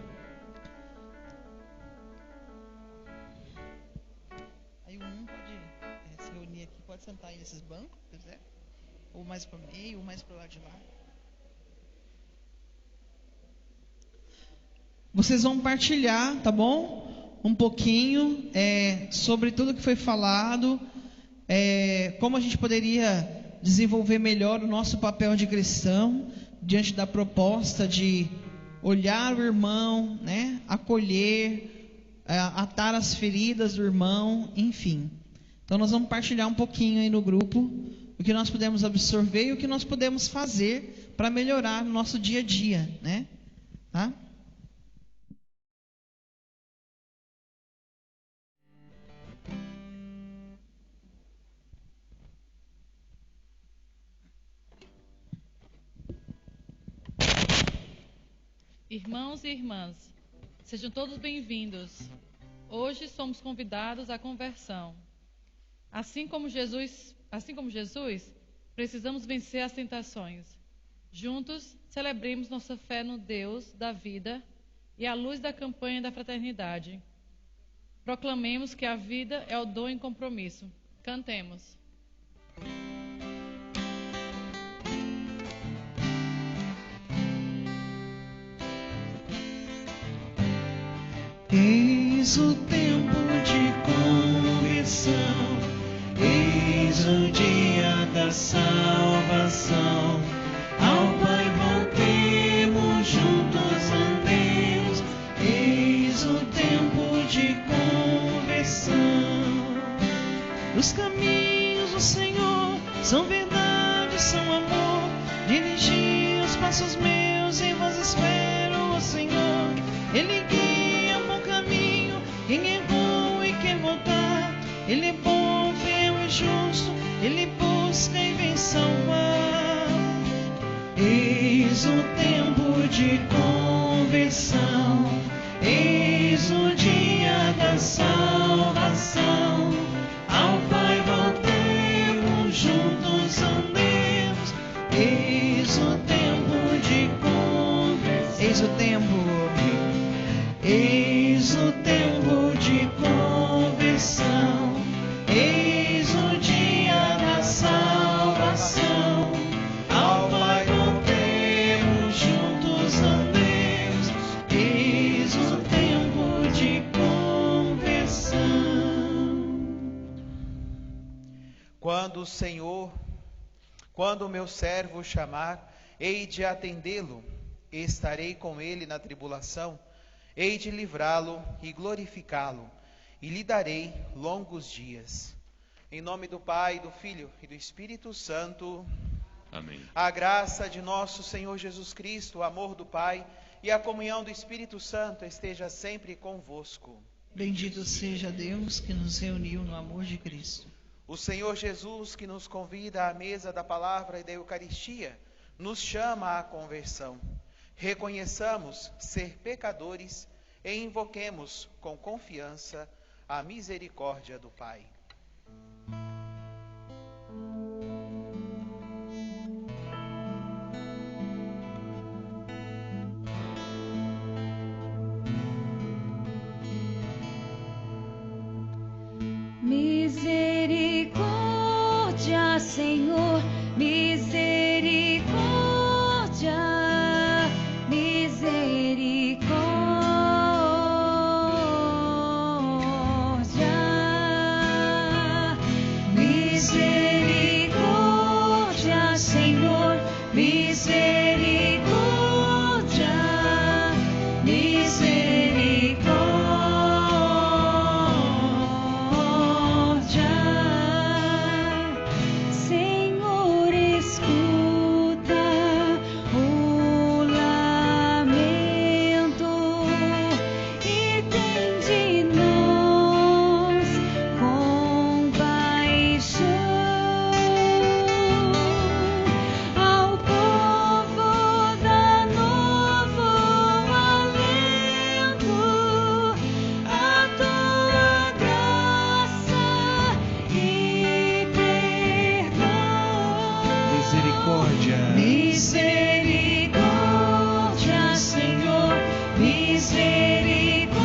Aí o 1 pode se reunir aqui, pode sentar aí nesses bancos, se quiser. Ou mais para o meio, ou mais para o lado de lá. Vocês vão partilhar, tá bom? Um pouquinho sobre tudo que foi falado, como a gente poderia desenvolver melhor o nosso papel de cristão diante da proposta de olhar o irmão, né? Acolher, atar as feridas do irmão, enfim. Então nós vamos partilhar um pouquinho aí no grupo o que nós podemos absorver e o que nós podemos fazer para melhorar no nosso dia a dia, né? Tá? Irmãos e irmãs, sejam todos bem-vindos. Hoje somos convidados à conversão. Assim como Jesus, precisamos vencer as tentações. Juntos, celebremos nossa fé no Deus da vida e à luz da campanha da fraternidade. Proclamemos que a vida é o dom em compromisso. Cantemos. Eis o tempo de conversão, eis o dia da salvação. Ao Pai voltemos, juntos andemos, eis o tempo de conversão. Os caminhos do Senhor são verdade, são amor. Dirigi os passos meus, em vós espero, ó Senhor. Ele guia bom caminho, quem errou e quer voltar. Ele é bom, fiel e justo, Ele busca e vem salvar. Eis o tempo de conversão, eis o dia da salvação. Ao Pai voltemos, juntos andemos, eis o tempo de conversão. Eis o tempo. Eis o tempo de conversão, eis o dia da salvação. Ao Pai voltemos, juntos andemos, eis o tempo de conversão. Quando o meu servo chamar, hei de atendê-lo, estarei com ele na tribulação. Hei de livrá-lo e glorificá-lo, e lhe darei longos dias. Em nome do Pai, do Filho e do Espírito Santo. Amém. A graça de nosso Senhor Jesus Cristo, o amor do Pai e a comunhão do Espírito Santo esteja sempre convosco. Bendito seja Deus que nos reuniu no amor de Cristo. O Senhor Jesus, que nos convida à mesa da palavra e da Eucaristia, nos chama à conversão. Reconheçamos ser pecadores e invoquemos com confiança a misericórdia do Pai. Misericórdia, Senhor, misericórdia. Misericórdia, Senhor, misericórdia, misericórdia. misericórdia. Misericórdia, Senhor, misericórdia,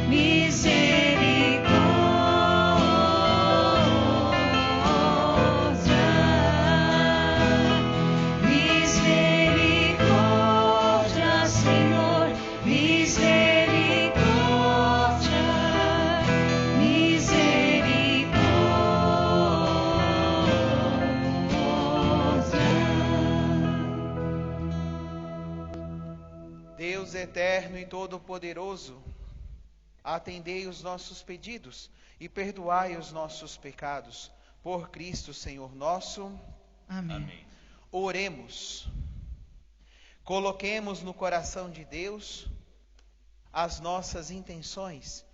misericórdia, misericórdia, Senhor, misericórdia, Deus eterno e todo-poderoso, atendei os nossos pedidos e perdoai os nossos pecados. Por Cristo, Senhor nosso. Amém. Oremos. Coloquemos no coração de Deus as nossas intenções,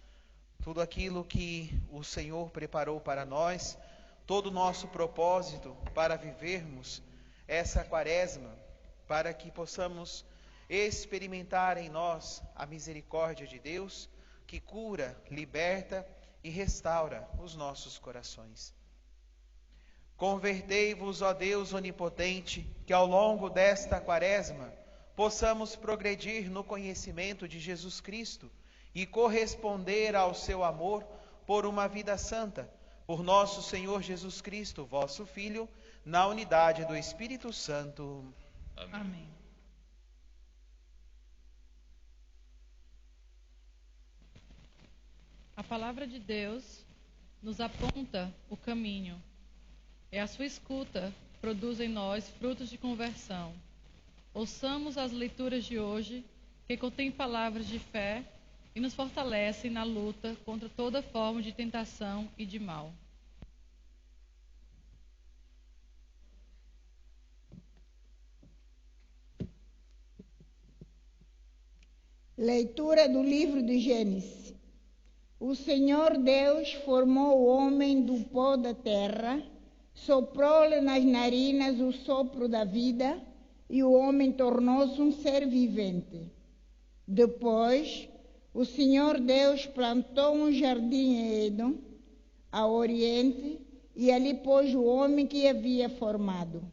tudo aquilo que o Senhor preparou para nós, todo o nosso propósito para vivermos essa quaresma, para que possamos experimentar em nós a misericórdia de Deus, que cura, liberta e restaura os nossos corações. Convertei-vos, ó Deus onipotente, que ao longo desta quaresma possamos progredir no conhecimento de Jesus Cristo e corresponder ao seu amor por uma vida santa, por nosso Senhor Jesus Cristo, vosso Filho, na unidade do Espírito Santo. Amém. A palavra de Deus nos aponta o caminho. É a sua escuta que produz em nós frutos de conversão. Ouçamos as leituras de hoje, que contêm palavras de fé e nos fortalecem na luta contra toda forma de tentação e de mal. Leitura do livro de Gênesis. O Senhor Deus formou o homem do pó da terra, soprou-lhe nas narinas o sopro da vida, e o homem tornou-se um ser vivente. Depois, o Senhor Deus plantou um jardim em Éden, a oriente, e ali pôs o homem que havia formado.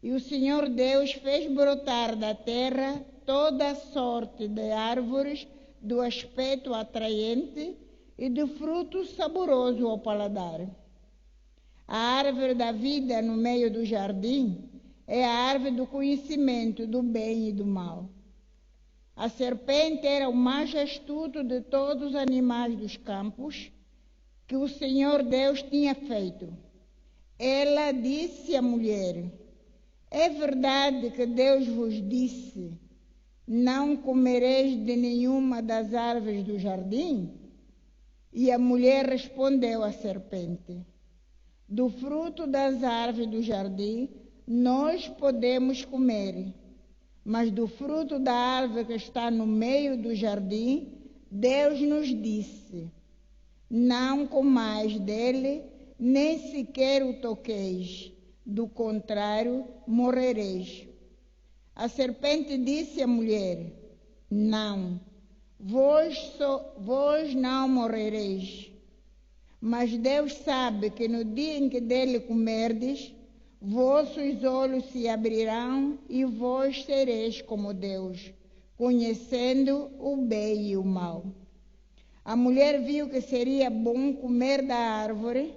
E o Senhor Deus fez brotar da terra toda a sorte de árvores do aspecto atraente e de fruto saboroso ao paladar. A árvore da vida no meio do jardim é a árvore do conhecimento do bem e do mal. A serpente era o mais astuto de todos os animais dos campos que o Senhor Deus tinha feito. Ela disse à mulher: é verdade que Deus vos disse: não comereis de nenhuma das árvores do jardim? E a mulher respondeu à serpente: do fruto das árvores do jardim nós podemos comer, mas do fruto da árvore que está no meio do jardim, Deus nos disse: não comais dele, nem sequer o toqueis, do contrário morrereis. A serpente disse à mulher: não, vós não morrereis. Mas Deus sabe que no dia em que dele comerdes, vossos olhos se abrirão e vós sereis como Deus, conhecendo o bem e o mal. A mulher viu que seria bom comer da árvore,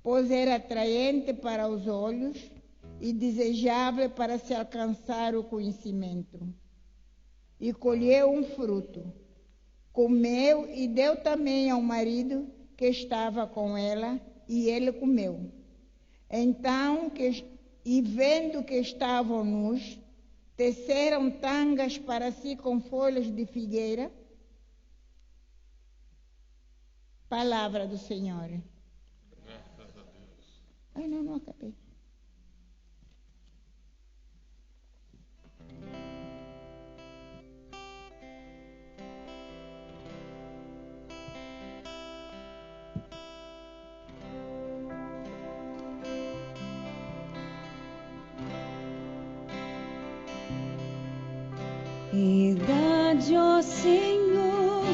pois era atraente para os olhos e desejável para se alcançar o conhecimento. E colheu um fruto, comeu e deu também ao marido que estava com ela, e ele comeu. Então, vendo que estavam nus, teceram tangas para si com folhas de figueira. Palavra do Senhor. Graças a Deus. Ai, não acabei. Piedade, ó Senhor,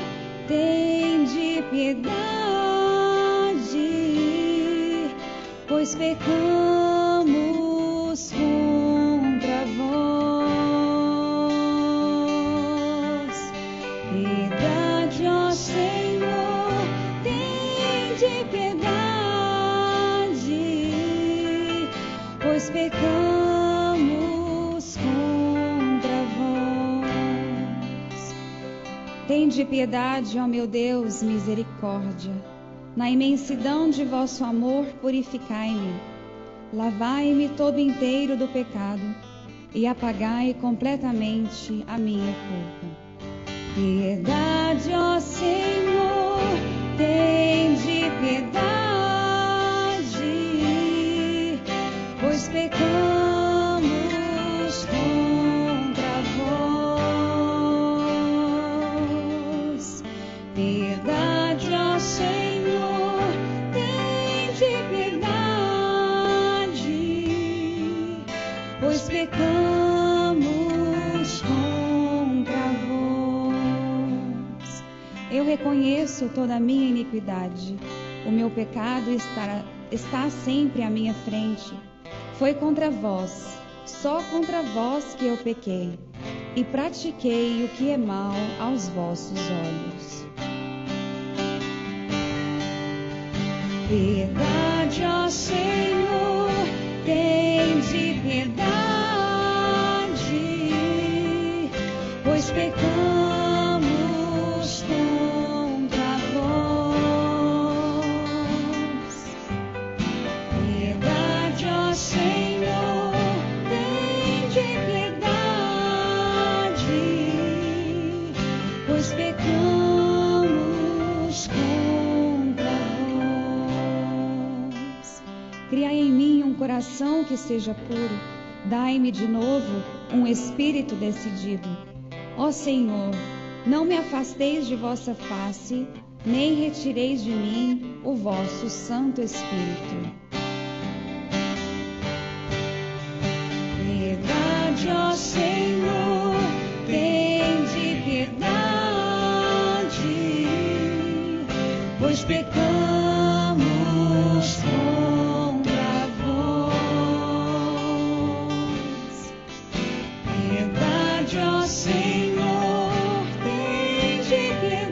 tende piedade, pois pecamos pois pecamos contra vós. Tende piedade, ó meu Deus, misericórdia. Na imensidão de vosso amor, purificai-me. Lavai-me todo inteiro do pecado e apagai completamente a minha culpa. Piedade, ó Senhor, tende piedade, pois pecamos contra vós. Piedade, ó Senhor, tende piedade, pois pecamos contra vós. Eu reconheço toda a minha iniquidade. O meu pecado está sempre à minha frente. Foi contra vós, só contra vós que eu pequei, e pratiquei o que é mal aos vossos olhos. Piedade, ó Senhor, tende piedade, pois pecamos contra vós. Piedade, ó Senhor, tende piedade, pois pecamos contra vós. Criai em mim um coração que seja puro, dai-me de novo um espírito decidido. Ó Senhor, não me afasteis de vossa face, nem retireis de mim o vosso Santo Espírito. Piedade, ó Senhor, tende piedade, pois pecamos contra vós. Piedade, ó Senhor, tende piedade,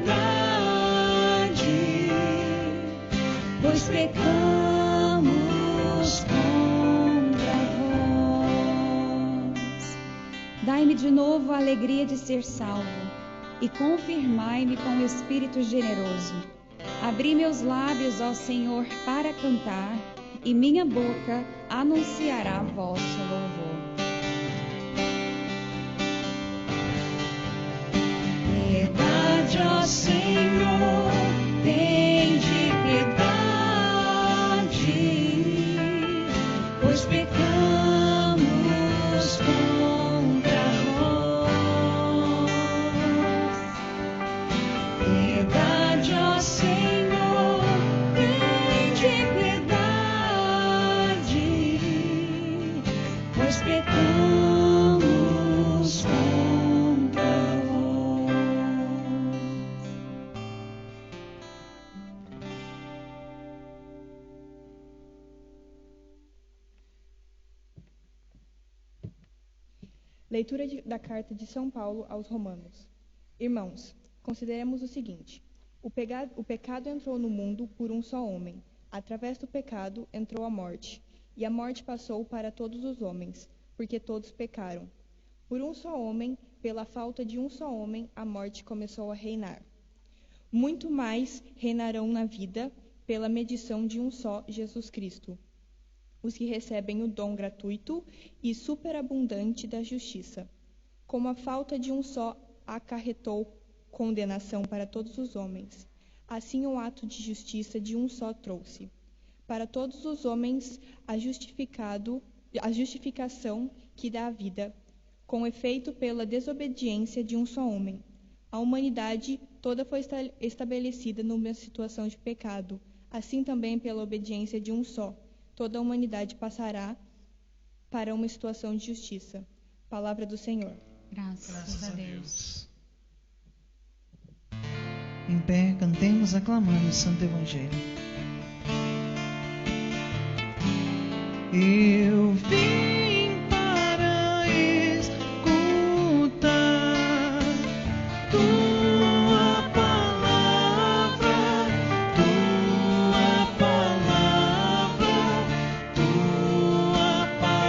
pois pecamos contra vós. Dai-me de novo a alegria de ser salvo e confirmai-me com o Espírito generoso. Abri meus lábios, ó Senhor, para cantar, e minha boca anunciará vosso louvor. Piedade, ó Senhor, tende piedade, pois pecamos contra vós. Piedade, ó Senhor, tende piedade, pois pecamos contra vós. Leitura da carta de São Paulo aos Romanos. Irmãos, consideremos o seguinte: o pecado entrou no mundo por um só homem. Através do pecado entrou a morte, e a morte passou para todos os homens, porque todos pecaram. Por um só homem, pela falta de um só homem, a morte começou a reinar. Muito mais reinarão na vida, pela medição de um só, Jesus Cristo, os que recebem o dom gratuito e superabundante da justiça. Como a falta de um só acarretou condenação para todos os homens, assim o ato de justiça de um só trouxe para todos os homens a justificação que dá a vida, com efeito pela desobediência de um só homem. A humanidade toda foi estabelecida numa situação de pecado, assim também pela obediência de um só. Toda a humanidade passará para uma situação de justiça. Palavra do Senhor. Graças a Deus. Em pé, cantemos aclamando o Santo Evangelho. Eu vim para escutar tua palavra, tua palavra, tua palavra.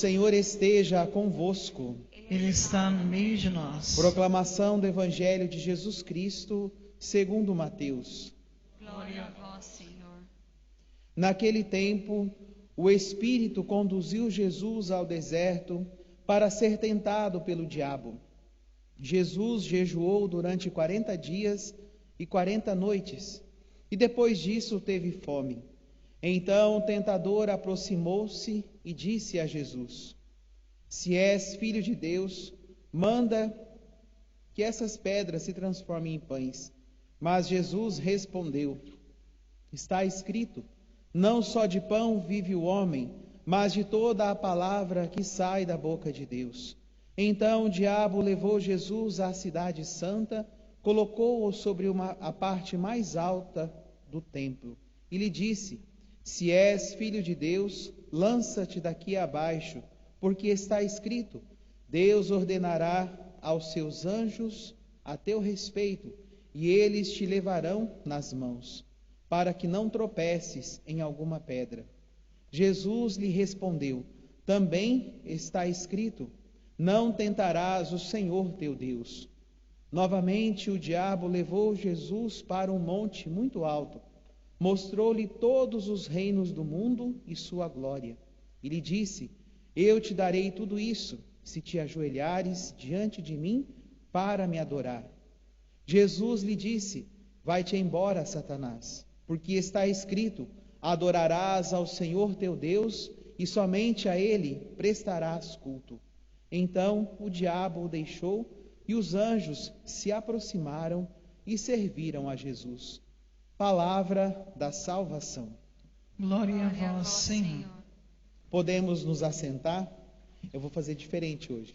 Senhor esteja convosco. Ele está no meio de nós. Proclamação do Evangelho de Jesus Cristo, segundo Mateus. Glória a vós, Senhor. Naquele tempo, o Espírito conduziu Jesus ao deserto para ser tentado pelo diabo. Jesus jejuou durante 40 dias e 40 noites, e depois disso teve fome. Então o tentador aproximou-se e disse a Jesus: Se és filho de Deus, manda que essas pedras se transformem em pães. Mas Jesus respondeu: Está escrito, não só de pão vive o homem, mas de toda a palavra que sai da boca de Deus. Então o diabo levou Jesus à cidade santa, colocou-o sobre a parte mais alta do templo e lhe disse: Se és filho de Deus, lança-te daqui abaixo, porque está escrito: Deus ordenará aos seus anjos a teu respeito, e eles te levarão nas mãos, para que não tropeces em alguma pedra. Jesus lhe respondeu: Também está escrito: Não tentarás o Senhor teu Deus. Novamente o diabo levou Jesus para um monte muito alto, mostrou-lhe todos os reinos do mundo e sua glória, e lhe disse: Eu te darei tudo isso, se te ajoelhares diante de mim para me adorar. Jesus lhe disse: Vai-te embora, Satanás, porque está escrito: Adorarás ao Senhor teu Deus, e somente a Ele prestarás culto. Então o diabo o deixou, e os anjos se aproximaram e serviram a Jesus. Palavra da salvação. Glória a vós, Senhor. Podemos nos assentar? Eu vou fazer diferente hoje.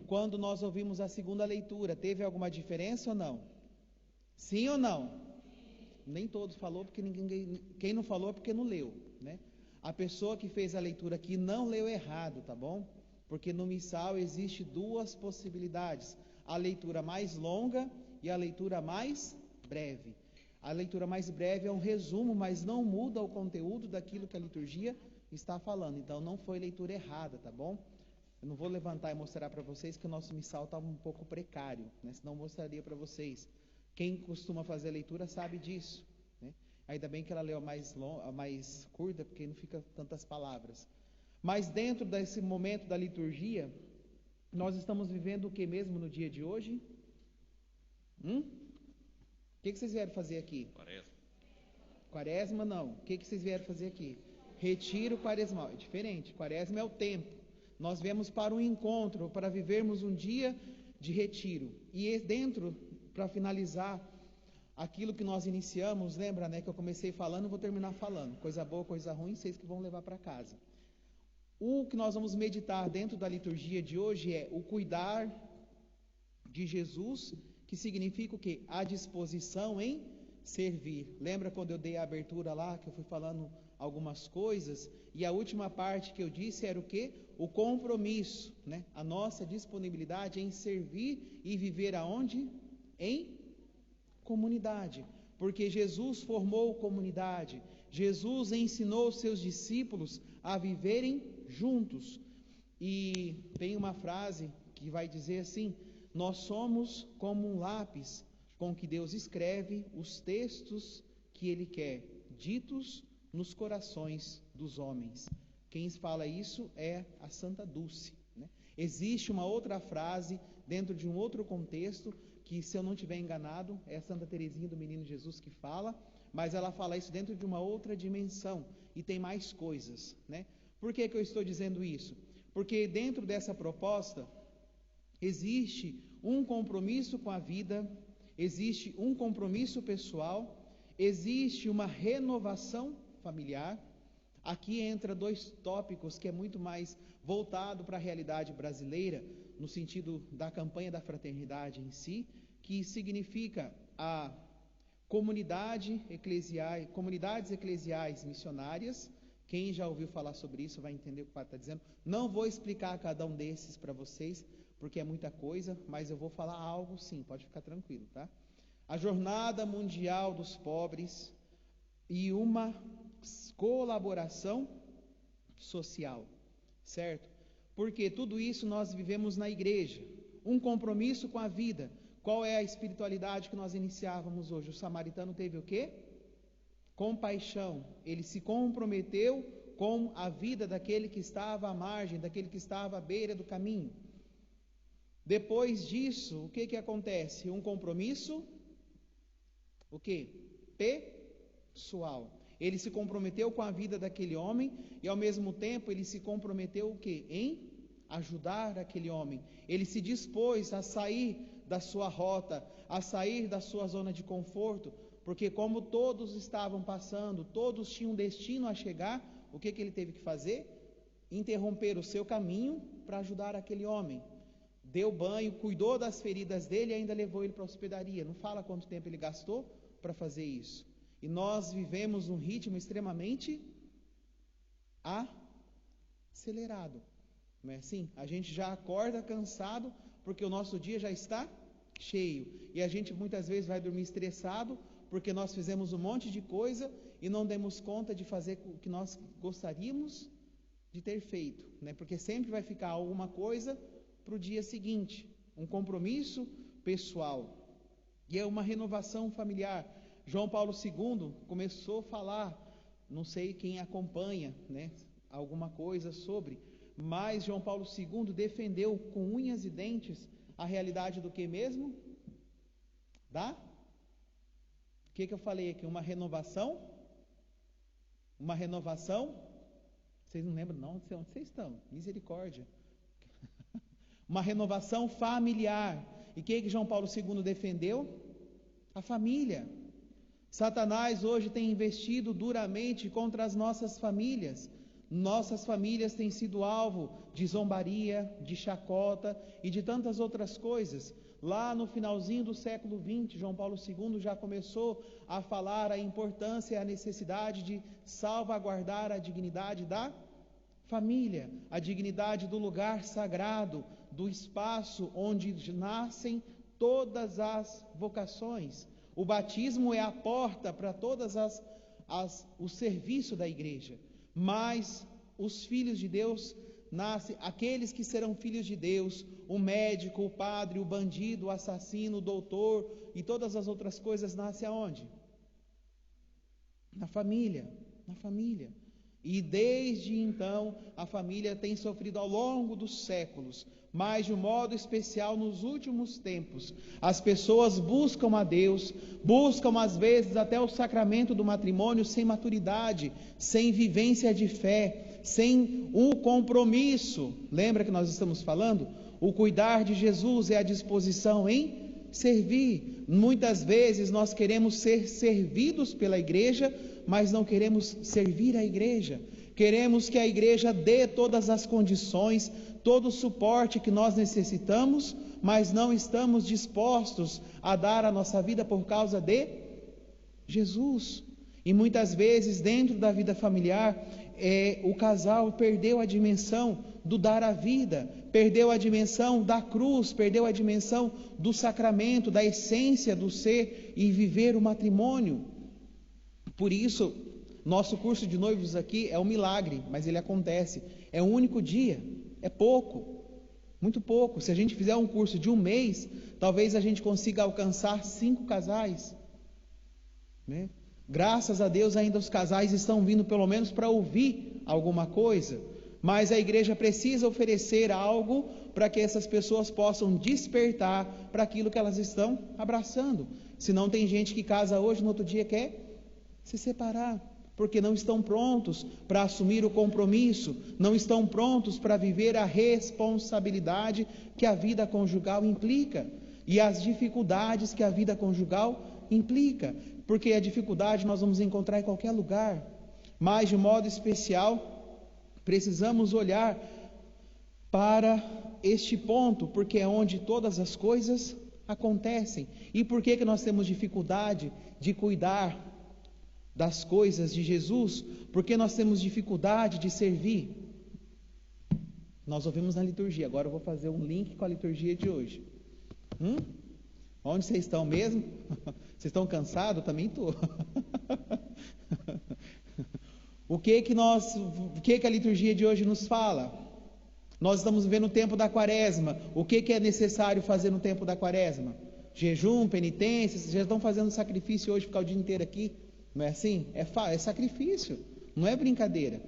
Quando nós ouvimos a segunda leitura, teve alguma diferença ou não? Sim ou não? Nem todos falou, porque quem não falou é porque não leu, né? A pessoa que fez a leitura aqui não leu errado, tá bom? Porque no missal existe duas possibilidades: a leitura mais longa e a leitura mais breve. A leitura mais breve é um resumo, mas não muda o conteúdo daquilo que a liturgia está falando. Então não foi leitura errada, tá bom? Eu não vou levantar e mostrar para vocês que o nosso missal está um pouco precário, né? Senão eu mostraria para vocês. Quem costuma fazer leitura sabe disso, né? Ainda bem que ela leu a mais curta, porque não fica tantas palavras. Mas dentro desse momento da liturgia, nós estamos vivendo o que mesmo no dia de hoje? O que vocês vieram fazer aqui? Quaresma. Quaresma não. O que vocês vieram fazer aqui? Retiro quaresmal. É diferente. Quaresma é o tempo. Nós viemos para um encontro, para vivermos um dia de retiro. E dentro, para finalizar aquilo que nós iniciamos, lembra, né, que eu comecei falando, vou terminar falando. Coisa boa, coisa ruim, vocês que vão levar para casa. O que nós vamos meditar dentro da liturgia de hoje é o cuidar de Jesus, que significa o quê? A disposição em servir. Lembra quando eu dei a abertura lá, que eu fui falando algumas coisas, e a última parte que eu disse era o quê? O compromisso, né? A nossa disponibilidade em servir e viver aonde? Em comunidade. Porque Jesus formou comunidade. Jesus ensinou seus discípulos a viverem juntos. E tem uma frase que vai dizer assim: nós somos como um lápis com que Deus escreve os textos que Ele quer, ditos nos corações dos homens. Quem fala isso é a Santa Dulce, né? Existe uma outra frase dentro de um outro contexto, que, se eu não estiver enganado, é a Santa Teresinha do Menino Jesus que fala, mas ela fala isso dentro de uma outra dimensão, e tem mais coisas, né? Por que eu estou dizendo isso? Porque dentro dessa proposta existe um compromisso com a vida, existe um compromisso pessoal, existe uma renovação familiar. Aqui entra dois tópicos que é muito mais voltado para a realidade brasileira, no sentido da campanha da fraternidade em si, que significa a comunidades eclesiais missionárias. Quem já ouviu falar sobre isso vai entender o que o Padre está dizendo. Não vou explicar cada um desses para vocês, porque é muita coisa, mas eu vou falar algo sim, pode ficar tranquilo, tá? A Jornada Mundial dos Pobres e uma colaboração social, certo? Porque tudo isso nós vivemos na igreja. Um compromisso com a vida. Qual é a espiritualidade que nós iniciávamos hoje? O samaritano teve o quê? Compaixão. Ele se comprometeu com a vida daquele que estava à margem, daquele que estava à beira do caminho. Depois disso, o que acontece? Um compromisso, o quê? Pessoal. Ele se comprometeu com a vida daquele homem e ao mesmo tempo ele se comprometeu o quê? Em ajudar aquele homem. Ele se dispôs a sair da sua rota, a sair da sua zona de conforto, porque como todos estavam passando, todos tinham destino a chegar, o que ele teve que fazer? Interromper o seu caminho para ajudar aquele homem. Deu banho, cuidou das feridas dele e ainda levou ele para a hospedaria. Não fala quanto tempo ele gastou para fazer isso. E nós vivemos um ritmo extremamente acelerado. Não é assim? A gente já acorda cansado porque o nosso dia já está cheio. E a gente muitas vezes vai dormir estressado porque nós fizemos um monte de coisa e não demos conta de fazer o que nós gostaríamos de ter feito. Né? Porque sempre vai ficar alguma coisa para o dia seguinte. Um compromisso pessoal. E é uma renovação familiar. João Paulo II começou a falar, não sei quem acompanha, né, alguma coisa sobre, mas João Paulo II defendeu com unhas e dentes a realidade do que mesmo? O que eu falei aqui? Uma renovação? Uma renovação? Vocês não lembram não? Onde vocês estão? Misericórdia. Uma renovação familiar. E o que João Paulo II defendeu? A família. Satanás hoje tem investido duramente contra as nossas famílias. Nossas famílias têm sido alvo de zombaria, de chacota e de tantas outras coisas. Lá no finalzinho do século XX, João Paulo II já começou a falar a importância e a necessidade de salvaguardar a dignidade da família, a dignidade do lugar sagrado, do espaço onde nascem todas as vocações. O batismo é a porta para todas o serviço da igreja. Mas os filhos de Deus nascem, aqueles que serão filhos de Deus, o médico, o padre, o bandido, o assassino, o doutor e todas as outras coisas nascem aonde? Na família, na família. E desde então a família tem sofrido ao longo dos séculos, mas de um modo especial nos últimos tempos. As pessoas buscam a Deus, buscam às vezes até o sacramento do matrimônio sem maturidade, sem vivência de fé, sem um compromisso. Lembra que nós estamos falando? O cuidar de Jesus é a disposição em servir. Muitas vezes nós queremos ser servidos pela igreja, mas não queremos servir a igreja. Queremos que a igreja dê todas as condições, todo o suporte que nós necessitamos, mas não estamos dispostos a dar a nossa vida por causa de Jesus. E muitas vezes dentro da vida familiar, o casal perdeu a dimensão do dar a vida, perdeu a dimensão da cruz, perdeu a dimensão do sacramento, da essência do ser e viver o matrimônio. Por isso, nosso curso de noivos aqui é um milagre, mas ele acontece. É um único dia, é pouco, muito pouco. Se a gente fizer um curso de um mês, talvez a gente consiga alcançar 5 casais, né? Graças a Deus ainda os casais estão vindo pelo menos para ouvir alguma coisa, mas a igreja precisa oferecer algo para que essas pessoas possam despertar para aquilo que elas estão abraçando. Senão tem gente que casa hoje, no outro dia quer se separar, porque não estão prontos para assumir o compromisso, não estão prontos para viver a responsabilidade que a vida conjugal implica e as dificuldades que a vida conjugal implica, porque a dificuldade nós vamos encontrar em qualquer lugar, mas de modo especial precisamos olhar para este ponto, porque é onde todas as coisas acontecem. E por que nós temos dificuldade de cuidar das coisas de Jesus? Porque nós temos dificuldade de servir. Nós ouvimos na liturgia, agora eu vou fazer um link com a liturgia de hoje. Onde vocês estão mesmo? Vocês estão cansados? Eu também estou. O que a liturgia de hoje nos fala? Nós estamos vivendo o tempo da quaresma. O que é necessário fazer no tempo da quaresma? Jejum, penitência. Vocês já estão fazendo sacrifício hoje, ficar o dia inteiro aqui. Não é assim? É sacrifício, não é brincadeira.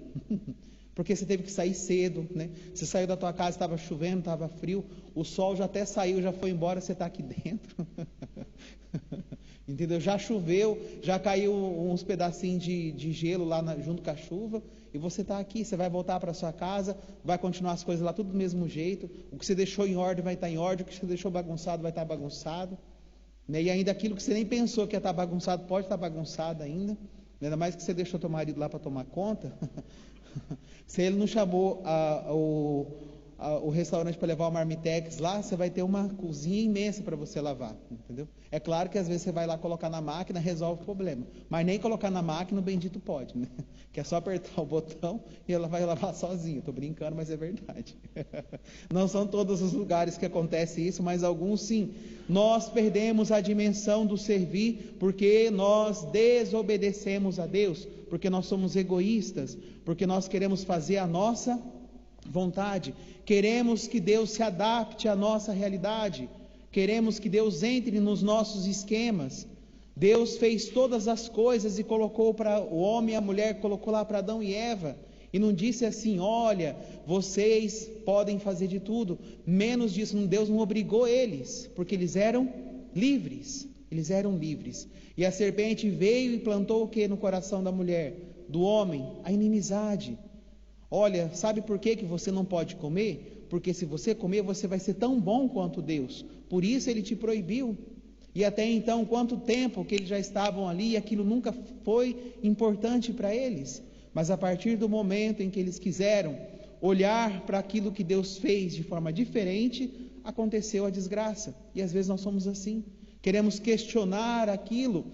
Porque você teve que sair cedo, né? Você saiu da tua casa, estava chovendo, estava frio, o sol já até saiu, já foi embora, você está aqui dentro. Entendeu? Já choveu, já caiu uns pedacinhos de gelo lá junto com a chuva, e você está aqui. Você vai voltar para sua casa, vai continuar as coisas lá tudo do mesmo jeito. O que você deixou em ordem vai estar em ordem, o que você deixou bagunçado vai estar bagunçado, né? E ainda aquilo que você nem pensou que ia estar bagunçado pode estar bagunçado ainda mais que você deixou teu marido lá para tomar conta. Se ele não chamou o restaurante para levar o marmitex lá, você vai ter uma cozinha imensa para você lavar, entendeu? É claro que às vezes você vai lá colocar na máquina, resolve o problema, mas nem colocar na máquina o bendito pode, né? Que é só apertar o botão e ela vai lavar sozinha. Estou brincando, mas é verdade. Não são todos os lugares que acontece isso, mas alguns sim. Nós perdemos a dimensão do servir porque nós desobedecemos a Deus, porque nós somos egoístas, porque nós queremos fazer a nossa vontade, queremos que Deus se adapte à nossa realidade, queremos que Deus entre nos nossos esquemas. Deus fez todas as coisas e colocou para o homem e a mulher, colocou lá para Adão e Eva, e não disse assim: olha, vocês podem fazer de tudo, menos disso. Deus não obrigou eles, porque eles eram livres, e a serpente veio e plantou o que no coração da mulher, do homem? A inimizade. Olha, sabe por que você não pode comer? Porque se você comer, você vai ser tão bom quanto Deus, por isso ele te proibiu. E até então, quanto tempo que eles já estavam ali, e aquilo nunca foi importante para eles. Mas a partir do momento em que eles quiseram olhar para aquilo que Deus fez de forma diferente, aconteceu a desgraça. E às vezes nós somos assim, queremos questionar aquilo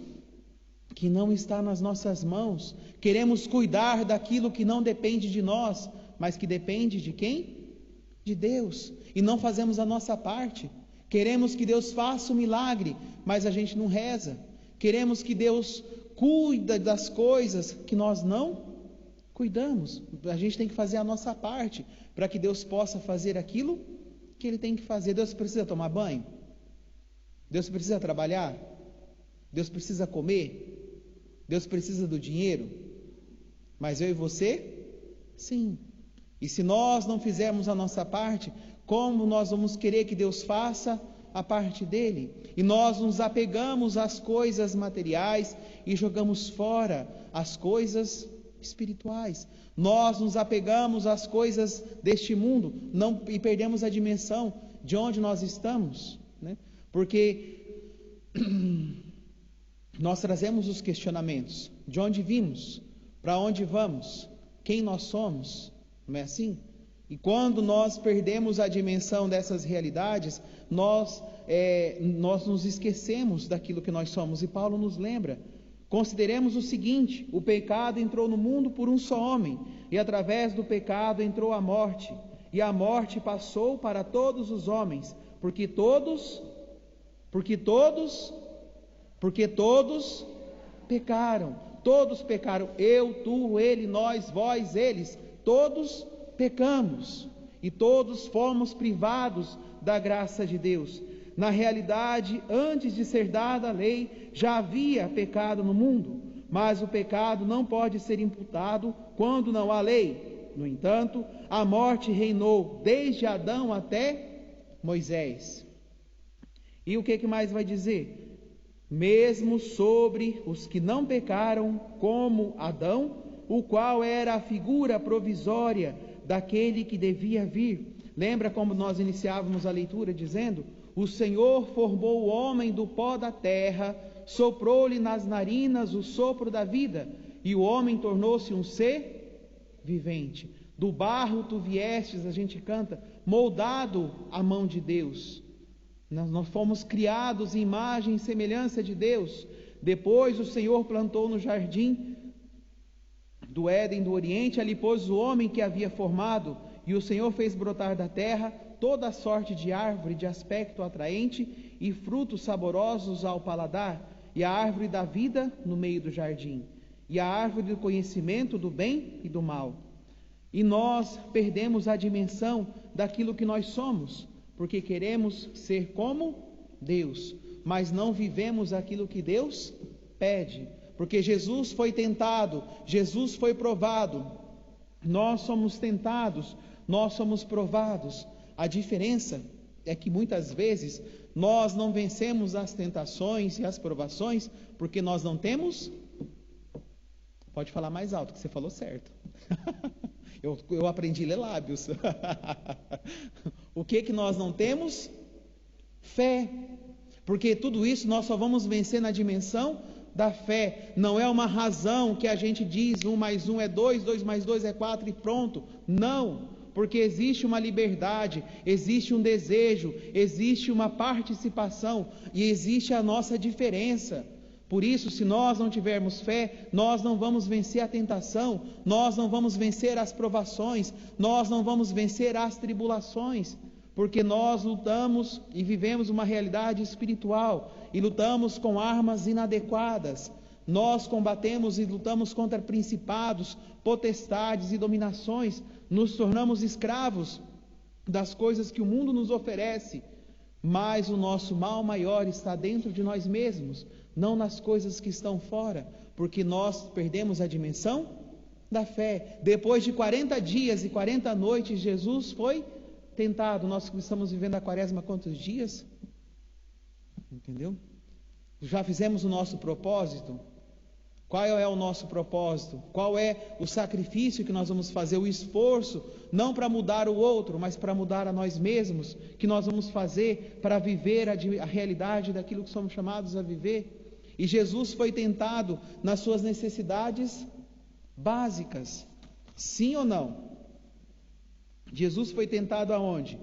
que não está nas nossas mãos, queremos cuidar daquilo que não depende de nós, mas que depende de quem? De Deus, e não fazemos a nossa parte. Queremos que Deus faça um milagre, mas a gente não reza. Queremos que Deus cuide das coisas que nós não cuidamos. A gente tem que fazer a nossa parte para que Deus possa fazer aquilo que Ele tem que fazer. Deus precisa tomar banho? Deus precisa trabalhar? Deus precisa comer? Deus precisa do dinheiro? Mas eu e você? Sim. E se nós não fizermos a nossa parte, como nós vamos querer que Deus faça a parte dele? E nós nos apegamos às coisas materiais e jogamos fora as coisas espirituais. Nós nos apegamos às coisas deste mundo e perdemos a dimensão de onde nós estamos, né? Porque nós trazemos os questionamentos: de onde vimos? Para onde vamos? Quem nós somos? Não é assim? E quando nós perdemos a dimensão dessas realidades, nós nos esquecemos daquilo que nós somos. E Paulo nos lembra: consideremos o seguinte: o pecado entrou no mundo por um só homem, e através do pecado entrou a morte, e a morte passou para todos os homens, porque todos pecaram. Todos pecaram, eu, tu, ele, nós, vós, eles, todos pecamos, e todos fomos privados da graça de Deus. Na realidade, antes de ser dada a lei, já havia pecado no mundo, mas o pecado não pode ser imputado quando não há lei. No entanto, a morte reinou desde Adão até Moisés. E o que mais vai dizer? Mesmo sobre os que não pecaram, como Adão, o qual era a figura provisória daquele que devia vir. Lembra como nós iniciávamos a leitura dizendo: o Senhor formou o homem do pó da terra, soprou-lhe nas narinas o sopro da vida, e o homem tornou-se um ser vivente. Do barro tu viestes, a gente canta, moldado à mão de Deus. Nós fomos criados em imagem e semelhança de Deus. Depois o Senhor plantou no jardim do Éden do Oriente, ali pôs o homem que havia formado, e o Senhor fez brotar da terra toda a sorte de árvore de aspecto atraente e frutos saborosos ao paladar, e a árvore da vida no meio do jardim, e a árvore do conhecimento do bem e do mal. E nós perdemos a dimensão daquilo que nós somos, porque queremos ser como Deus, mas não vivemos aquilo que Deus pede. Porque Jesus foi tentado, Jesus foi provado. Nós somos tentados, nós somos provados. A diferença é que muitas vezes nós não vencemos as tentações e as provações porque nós não temos. Pode falar mais alto, que você falou certo. Eu aprendi a ler lábios. O que nós não temos? Fé. Porque tudo isso nós só vamos vencer na dimensão da fé. Não é uma razão que a gente diz 1 mais 1 é 2, 2 mais 2 é 4 e pronto. Não. Porque existe uma liberdade, existe um desejo, existe uma participação e existe a nossa diferença. Por isso, se nós não tivermos fé, nós não vamos vencer a tentação, nós não vamos vencer as provações, nós não vamos vencer as tribulações, porque nós lutamos e vivemos uma realidade espiritual e lutamos com armas inadequadas. Nós combatemos e lutamos contra principados, potestades e dominações, nos tornamos escravos das coisas que o mundo nos oferece, mas o nosso mal maior está dentro de nós mesmos, não nas coisas que estão fora, porque nós perdemos a dimensão da fé. Depois de 40 dias e 40 noites, Jesus foi tentado. Nós estamos vivendo a quaresma há quantos dias? Entendeu? Já fizemos o nosso propósito? Qual é o nosso propósito? Qual é o sacrifício que nós vamos fazer? O esforço, não para mudar o outro, mas para mudar a nós mesmos, que nós vamos fazer para viver a realidade daquilo que somos chamados a viver. E Jesus foi tentado nas suas necessidades básicas. Sim ou não? Jesus foi tentado aonde?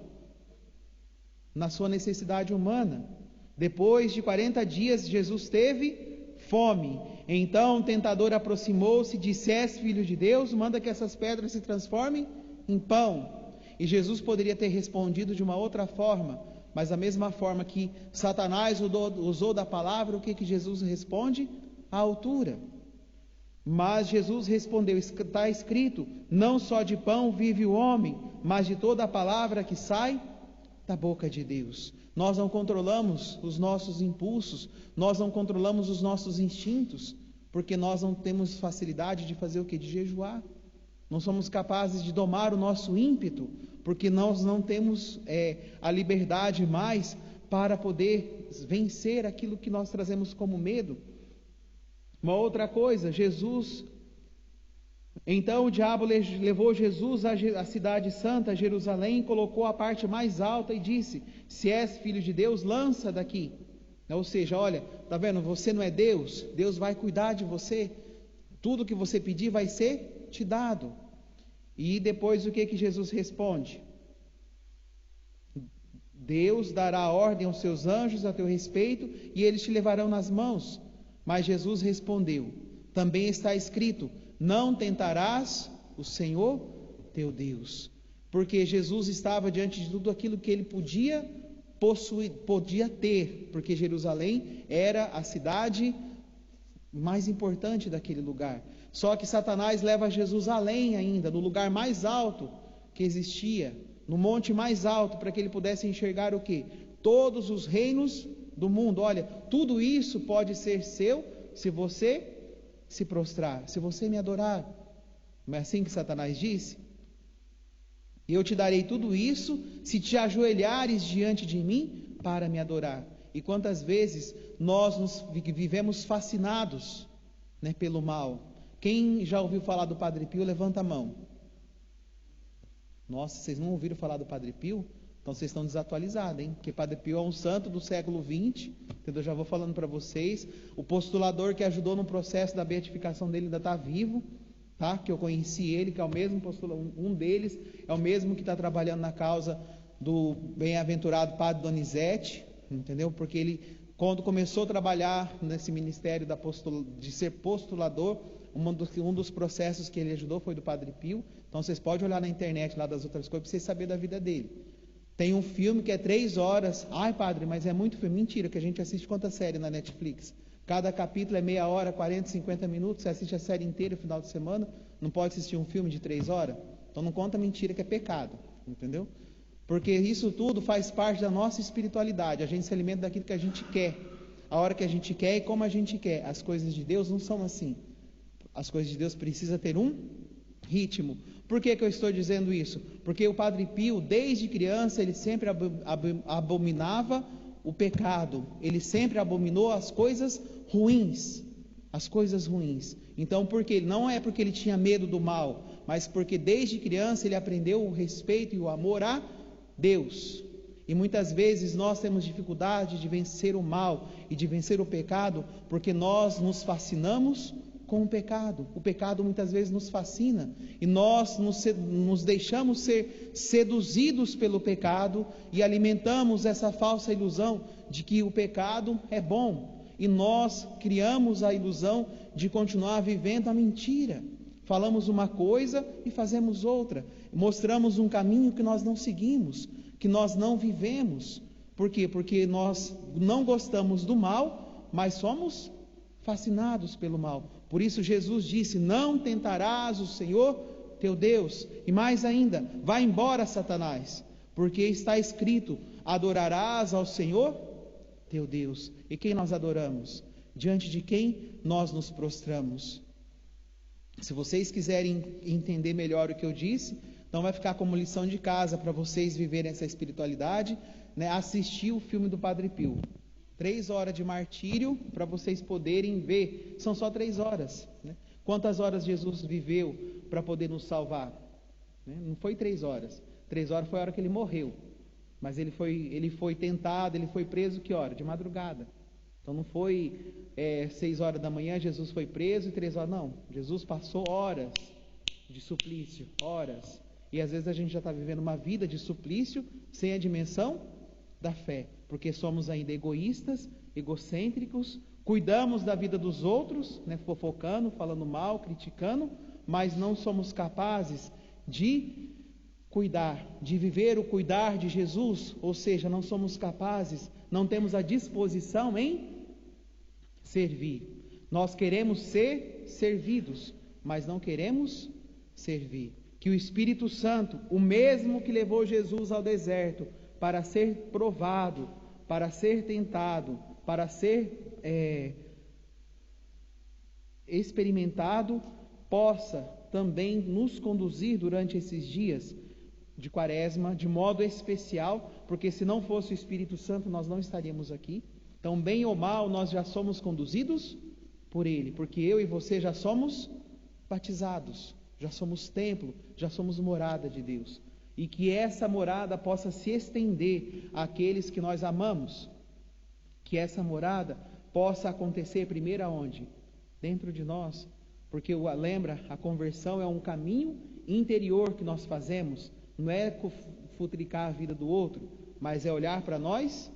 Na sua necessidade humana. Depois de 40 dias, Jesus teve fome. Então o tentador aproximou-se e disse: És filho de Deus, manda que essas pedras se transformem em pão. E Jesus poderia ter respondido de uma outra forma, mas da mesma forma que Satanás usou da palavra, o que Jesus responde? A altura. Mas Jesus respondeu: está escrito, não só de pão vive o homem, mas de toda a palavra que sai da boca de Deus. Nós não controlamos os nossos impulsos, nós não controlamos os nossos instintos, porque nós não temos facilidade de fazer o que? De jejuar. Não somos capazes de domar o nosso ímpeto, porque nós não temos a liberdade mais para poder vencer aquilo que nós trazemos como medo. Uma outra coisa, então o diabo levou Jesus à cidade santa, Jerusalém, colocou a parte mais alta e disse: se és filho de Deus, lança daqui. Ou seja, olha, tá vendo, você não é Deus, Deus vai cuidar de você, tudo que você pedir vai ser te dado. E depois o que Jesus responde? Deus dará ordem aos seus anjos a teu respeito e eles te levarão nas mãos. Mas Jesus respondeu: também está escrito, não tentarás o Senhor teu Deus. Porque Jesus estava diante de tudo aquilo que ele podia possuir, podia ter, porque Jerusalém era a cidade mais importante daquele lugar. Só que Satanás leva Jesus além ainda, no lugar mais alto que existia, no monte mais alto, para que ele pudesse enxergar o quê? Todos os reinos do mundo. Olha, tudo isso pode ser seu se você se prostrar, se você me adorar. Não é assim que Satanás disse? Eu te darei tudo isso se te ajoelhares diante de mim para me adorar. E quantas vezes nós vivemos fascinados, né, pelo mal. Quem já ouviu falar do Padre Pio, levanta a mão. Nossa, vocês não ouviram falar do Padre Pio? Então vocês estão desatualizados, hein? Porque Padre Pio é um santo do século XX, entendeu? Já vou falando para vocês. O postulador que ajudou no processo da beatificação dele ainda está vivo, tá? Que eu conheci ele, que é o mesmo postulador, um deles é o mesmo que está trabalhando na causa do bem-aventurado Padre Donizete, entendeu? Porque ele, quando começou a trabalhar nesse ministério de ser postulador, um dos processos que ele ajudou foi do Padre Pio. Então vocês podem olhar na internet lá das outras coisas para vocês saberem da vida dele. Tem um filme que é 3 horas. Ai, padre, mas é muito filme. Mentira, que a gente assiste quantas séries na Netflix? Cada capítulo é meia hora, 40, 50 minutos. Você assiste a série inteira no final de semana. Não pode assistir um filme de 3 horas? Então Então não conta mentira que é pecado, entendeu? Porque isso tudo faz parte da nossa espiritualidade. A gente se alimenta daquilo que a gente quer, a hora que a gente quer e como a gente quer. As coisas de Deus não são assim. As coisas de Deus precisam ter um ritmo. Por que eu estou dizendo isso? Porque o Padre Pio, desde criança, ele sempre abominava o pecado. Ele sempre abominou as coisas ruins. As coisas ruins. Então, não é porque ele tinha medo do mal, mas porque desde criança ele aprendeu o respeito e o amor a Deus. E muitas vezes nós temos dificuldade de vencer o mal e de vencer o pecado, porque nós nos fascinamos com o pecado. O pecado muitas vezes nos fascina e nós nos deixamos ser seduzidos pelo pecado e alimentamos essa falsa ilusão de que o pecado é bom. E nós criamos a ilusão de continuar vivendo a mentira. Falamos uma coisa e fazemos outra. Mostramos um caminho que nós não seguimos, que nós não vivemos. Por quê? Porque nós não gostamos do mal, mas somos fascinados pelo mal. Por isso Jesus disse: não tentarás o Senhor teu Deus. E mais ainda, vai embora, Satanás, porque está escrito: adorarás ao Senhor teu Deus. E quem nós adoramos? Diante de quem nós nos prostramos? Se vocês quiserem entender melhor o que eu disse, então vai ficar como lição de casa para vocês viverem essa espiritualidade, né? Assistir o filme do Padre Pio. 3 horas de martírio para vocês poderem ver. São só 3 horas, né? Quantas horas Jesus viveu para poder nos salvar? Né? Não foi 3 horas. 3 horas foi a hora que ele morreu. Mas ele foi tentado, ele foi preso que hora? De madrugada. Então não foi 6 horas da manhã, Jesus foi preso e 3 horas, não. Jesus passou horas de suplício, horas. E às vezes a gente já está vivendo uma vida de suplício sem a dimensão da fé. Porque somos ainda egoístas, egocêntricos, cuidamos da vida dos outros, né, fofocando, falando mal, criticando, mas não somos capazes de cuidar, de viver o cuidar de Jesus, ou seja, não somos capazes, não temos a disposição em servir. Nós queremos ser servidos, mas não queremos servir. Que o Espírito Santo, o mesmo que levou Jesus ao deserto para ser provado, para ser tentado, para ser experimentado, possa também nos conduzir durante esses dias de Quaresma, de modo especial, porque se não fosse o Espírito Santo, nós não estaríamos aqui. Então, bem ou mal, nós já somos conduzidos por Ele, porque eu e você já somos batizados, já somos templo, já somos morada de Deus. E que essa morada possa se estender àqueles que nós amamos. Que essa morada possa acontecer primeiro aonde? Dentro de nós. Porque, lembra, a conversão é um caminho interior que nós fazemos. Não é futricar a vida do outro, mas é olhar para nós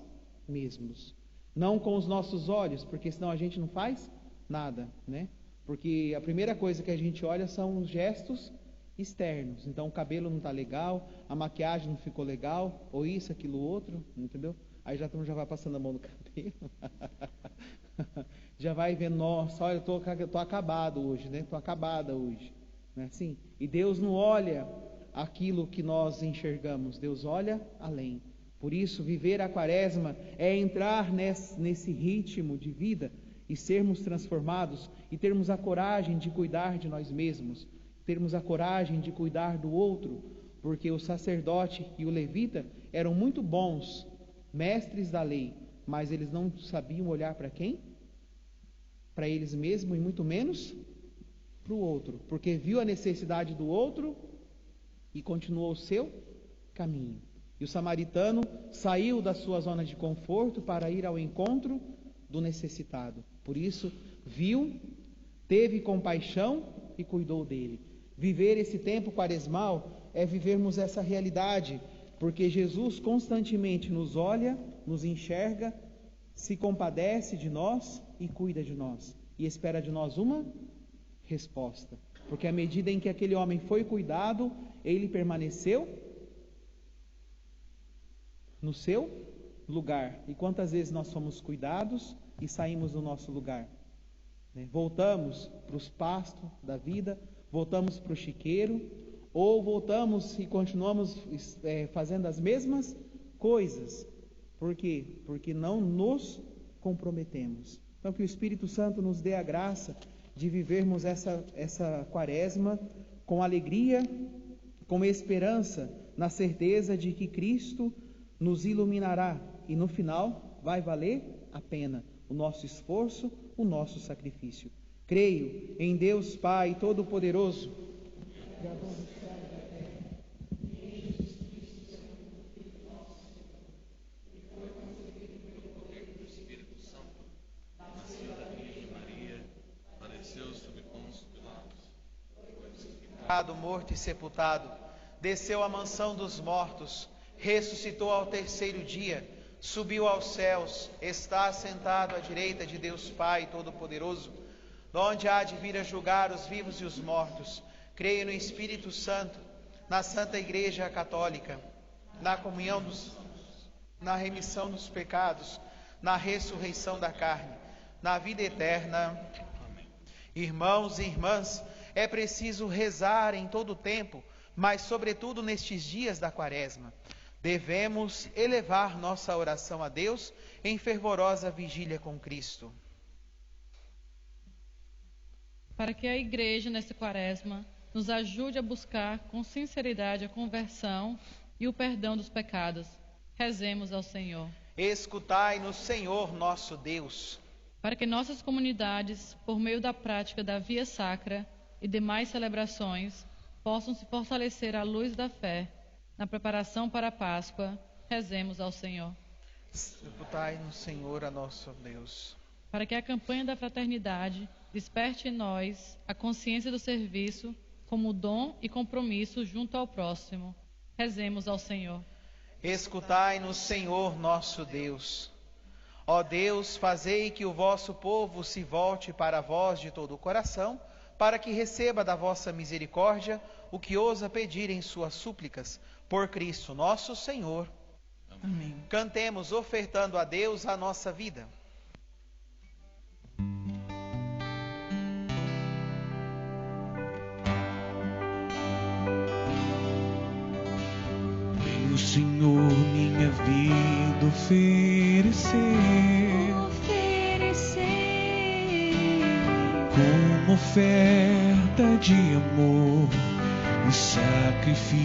mesmos. Não com os nossos olhos, porque senão a gente não faz nada, né? Porque a primeira coisa que a gente olha são os gestos externos. Então o cabelo não está legal, a maquiagem não ficou legal, ou isso, aquilo, outro, entendeu? Aí já vai passando a mão no cabelo. Já vai vendo, nossa, olha, eu tô acabado hoje, né? Tô acabada hoje. Não é assim? E Deus não olha aquilo que nós enxergamos, Deus olha além. Por isso, viver a Quaresma é entrar nesse ritmo de vida e sermos transformados e termos a coragem de cuidar de nós mesmos, termos a coragem de cuidar do outro, porque o sacerdote e o levita eram muito bons mestres da lei, mas eles não sabiam olhar para quem? Para eles mesmos e muito menos para o outro, porque viu a necessidade do outro e continuou o seu caminho. E o samaritano saiu da sua zona de conforto para ir ao encontro do necessitado. Por isso, viu, teve compaixão e cuidou dele. Viver esse tempo quaresmal é vivermos essa realidade, porque Jesus constantemente nos olha, nos enxerga, se compadece de nós e cuida de nós. E espera de nós uma resposta. Porque à medida em que aquele homem foi cuidado, ele permaneceu no seu lugar. E quantas vezes nós somos cuidados e saímos do nosso lugar? Voltamos para os pastos da vida, voltamos para o chiqueiro, ou voltamos e continuamos fazendo as mesmas coisas. Por quê? Porque não nos comprometemos. Então, que o Espírito Santo nos dê a graça de vivermos essa quaresma com alegria, com esperança, na certeza de que Cristo nos iluminará e no final vai valer a pena o nosso esforço, o nosso sacrifício. Creio em Deus Pai Todo-Poderoso, Criador do céu e da terra, e em Jesus Cristo, seu Filho nosso Senhor, que foi concebido pelo poder do Espírito Santo, nasceu da Virgem Maria, padeceu sob Pôncio Pilatos, foi crucificado, morto e sepultado, desceu à mansão dos mortos, ressuscitou ao terceiro dia, subiu aos céus, está assentado à direita de Deus Pai Todo-Poderoso, donde há de vir a julgar os vivos e os mortos. Creio no Espírito Santo, na Santa Igreja Católica, na comunhão na remissão dos pecados, na ressurreição da carne, na vida eterna. Amém. Irmãos e irmãs, é preciso rezar em todo o tempo, mas sobretudo nestes dias da Quaresma. Devemos elevar nossa oração a Deus em fervorosa vigília com Cristo. Para que a Igreja, nesta Quaresma, nos ajude a buscar com sinceridade a conversão e o perdão dos pecados. Rezemos ao Senhor. Escutai-nos, Senhor nosso Deus. Para que nossas comunidades, por meio da prática da Via Sacra e demais celebrações, possam se fortalecer à luz da fé, na preparação para a Páscoa, rezemos ao Senhor. Escutai-nos, Senhor, a nosso Deus. Para que a campanha da fraternidade desperte em nós a consciência do serviço como dom e compromisso junto ao próximo, rezemos ao Senhor. Escutai-nos, Senhor, nosso Deus. Ó Deus, fazei que o vosso povo se volte para vós de todo o coração, para que receba da vossa misericórdia o que ousa pedir em suas súplicas, por Cristo nosso Senhor. Amém. Cantemos ofertando a Deus a nossa vida. Venho, Senhor, minha vida oferecer como oferta de amor e sacrifício.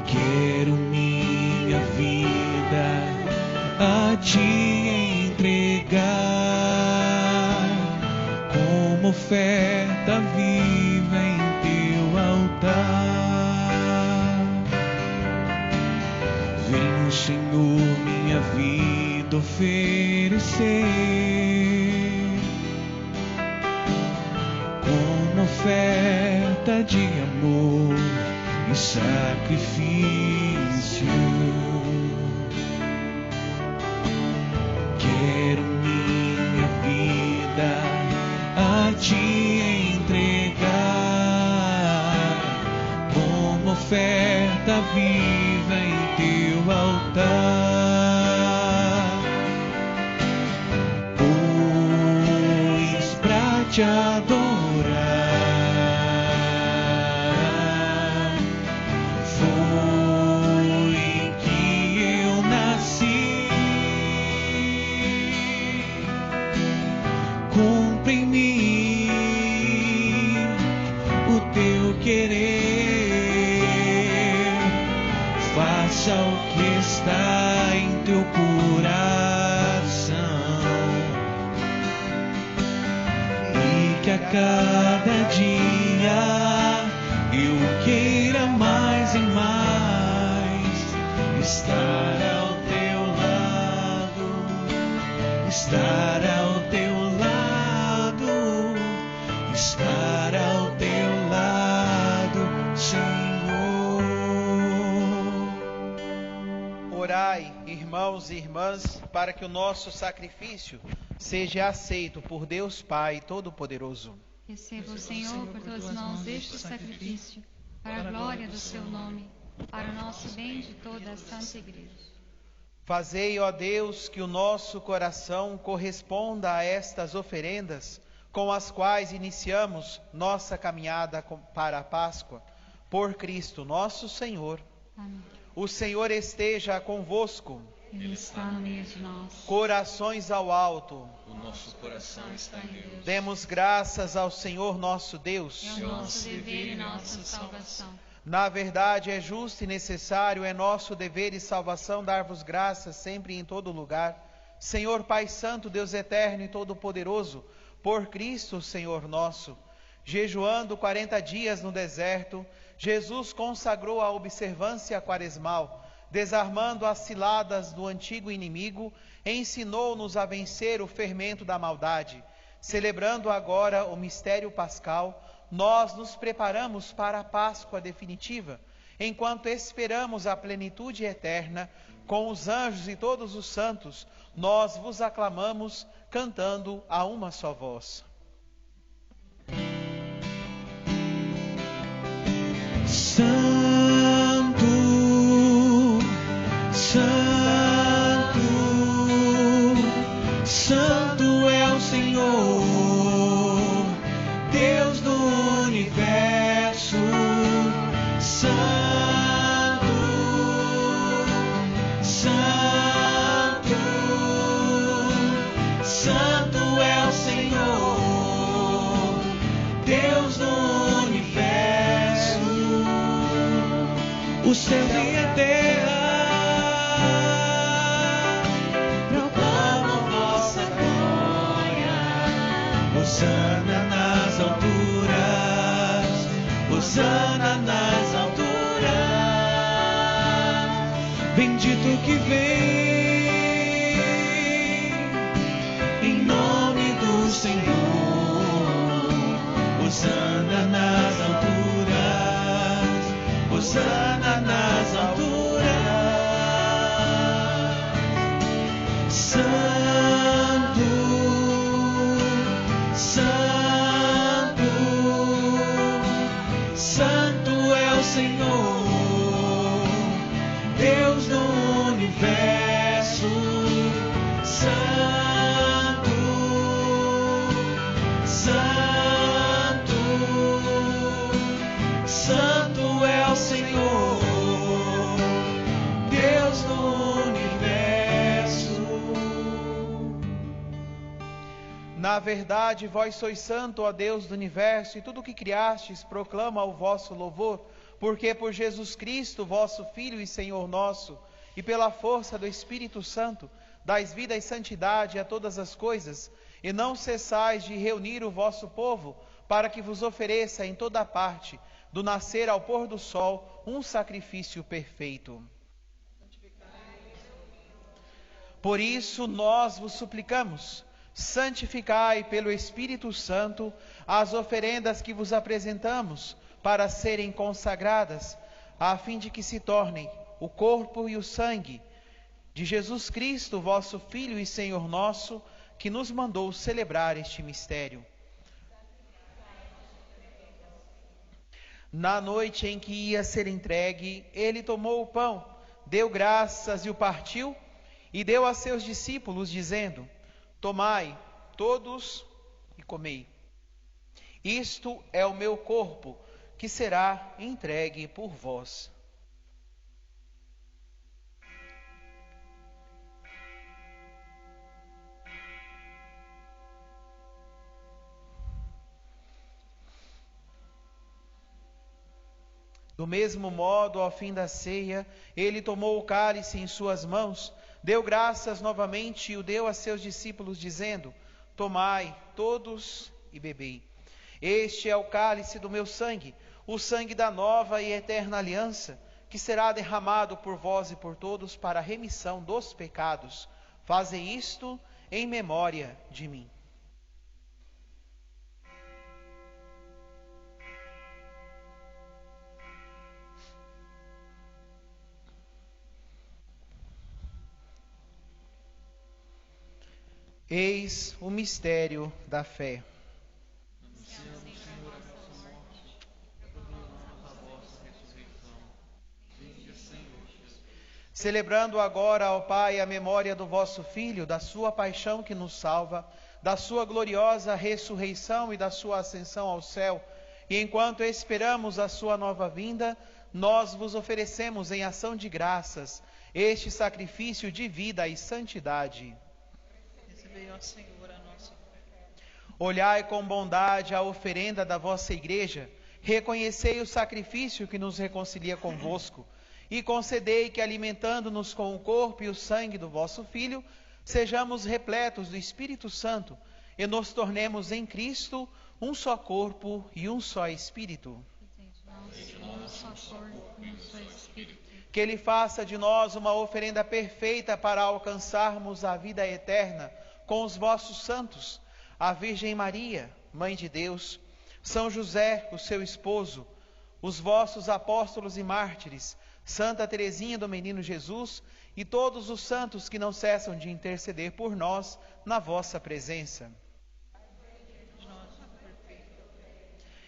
Quero minha vida a te entregar como oferta viva em teu altar. Venho, Senhor, minha vida oferecer como oferta de amor e sacrifício. Quero minha vida a te entregar como oferta viva em teu altar. Pois pra te adorar foi que eu nasci. Cumpre em mim o teu querer, faça o que está em teu coração, e que a cada dia eu queira mais e mais estar ao teu lado, estar ao teu lado, estar ao teu lado, Senhor. Orai, irmãos e irmãs, para que o nosso sacrifício seja aceito por Deus Pai Todo-Poderoso. Receba o Senhor por tuas mãos este sacrifício, para a glória do seu nome, para o nosso bem de toda a Santa Igreja. Fazei, ó Deus, que o nosso coração corresponda a estas oferendas, com as quais iniciamos nossa caminhada para a Páscoa, por Cristo nosso Senhor. Amém. O Senhor esteja convosco. Ele está no meio de nós. Corações ao alto. O nosso coração está em Deus. Demos graças ao Senhor nosso Deus. É o nosso dever e nossa salvação. Na verdade, é justo e necessário, é nosso dever e salvação dar-vos graças sempre e em todo lugar. Senhor Pai Santo, Deus eterno e todo-poderoso, por Cristo, Senhor nosso. Jejuando 40 dias no deserto, Jesus consagrou a observância quaresmal, desarmando as ciladas do antigo inimigo, ensinou-nos a vencer o fermento da maldade. Celebrando agora o mistério pascal, nós nos preparamos para a Páscoa definitiva, enquanto esperamos a plenitude eterna, com os anjos e todos os santos, nós vos aclamamos, cantando a uma só voz. Santo, Santo, Santo é o Senhor, Deus do universo. Santo, Santo, Santo é o Senhor, Deus do universo. O céu e a terra proclamam vossa glória. Hosana nas alturas, Hosana nas alturas. Bendito que vem em nome do Senhor. Hosana nas alturas, Hosana nas alturas. Santo, Santo, Santo é o Senhor, Deus do universo. Santo, Santo, Santo é o Senhor, Deus do universo. Na verdade, vós sois santo, ó Deus do universo, e tudo o que criastes proclama o vosso louvor, porque por Jesus Cristo, vosso Filho e Senhor nosso, e pela força do Espírito Santo, dais vida e santidade a todas as coisas, e não cessais de reunir o vosso povo, para que vos ofereça em toda parte, do nascer ao pôr do sol, um sacrifício perfeito. Por isso nós vos suplicamos, santificai pelo Espírito Santo as oferendas que vos apresentamos, para serem consagradas, a fim de que se tornem o corpo e o sangue de Jesus Cristo, vosso Filho e Senhor nosso, que nos mandou celebrar este mistério. Na noite em que ia ser entregue, ele tomou o pão, deu graças e o partiu, e deu a seus discípulos, dizendo: tomai todos e comei. Isto é o meu corpo, que será entregue por vós. Do mesmo modo, ao fim da ceia, ele tomou o cálice em suas mãos, deu graças novamente e o deu a seus discípulos, dizendo: tomai todos e bebei. Este é o cálice do meu sangue, o sangue da nova e eterna aliança, que será derramado por vós e por todos para a remissão dos pecados. Fazei isto em memória de mim. Eis o mistério da fé. Celebrando agora, ó Pai, a memória do vosso Filho, da sua paixão que nos salva, da sua gloriosa ressurreição e da sua ascensão ao céu, e enquanto esperamos a sua nova vinda, nós vos oferecemos em ação de graças este sacrifício de vida e santidade. Recebei, ó Senhor, a nossa oferta. Olhai com bondade a oferenda da vossa igreja, reconhecei o sacrifício que nos reconcilia convosco, e concedei que, alimentando-nos com o corpo e o sangue do vosso Filho, sejamos repletos do Espírito Santo e nos tornemos em Cristo um só corpo e um só Espírito. Um só corpo, um só Espírito. Que Ele faça de nós uma oferenda perfeita para alcançarmos a vida eterna com os vossos santos, a Virgem Maria, Mãe de Deus, São José, o seu esposo, os vossos apóstolos e mártires, Santa Teresinha do Menino Jesus e todos os santos que não cessam de interceder por nós na vossa presença.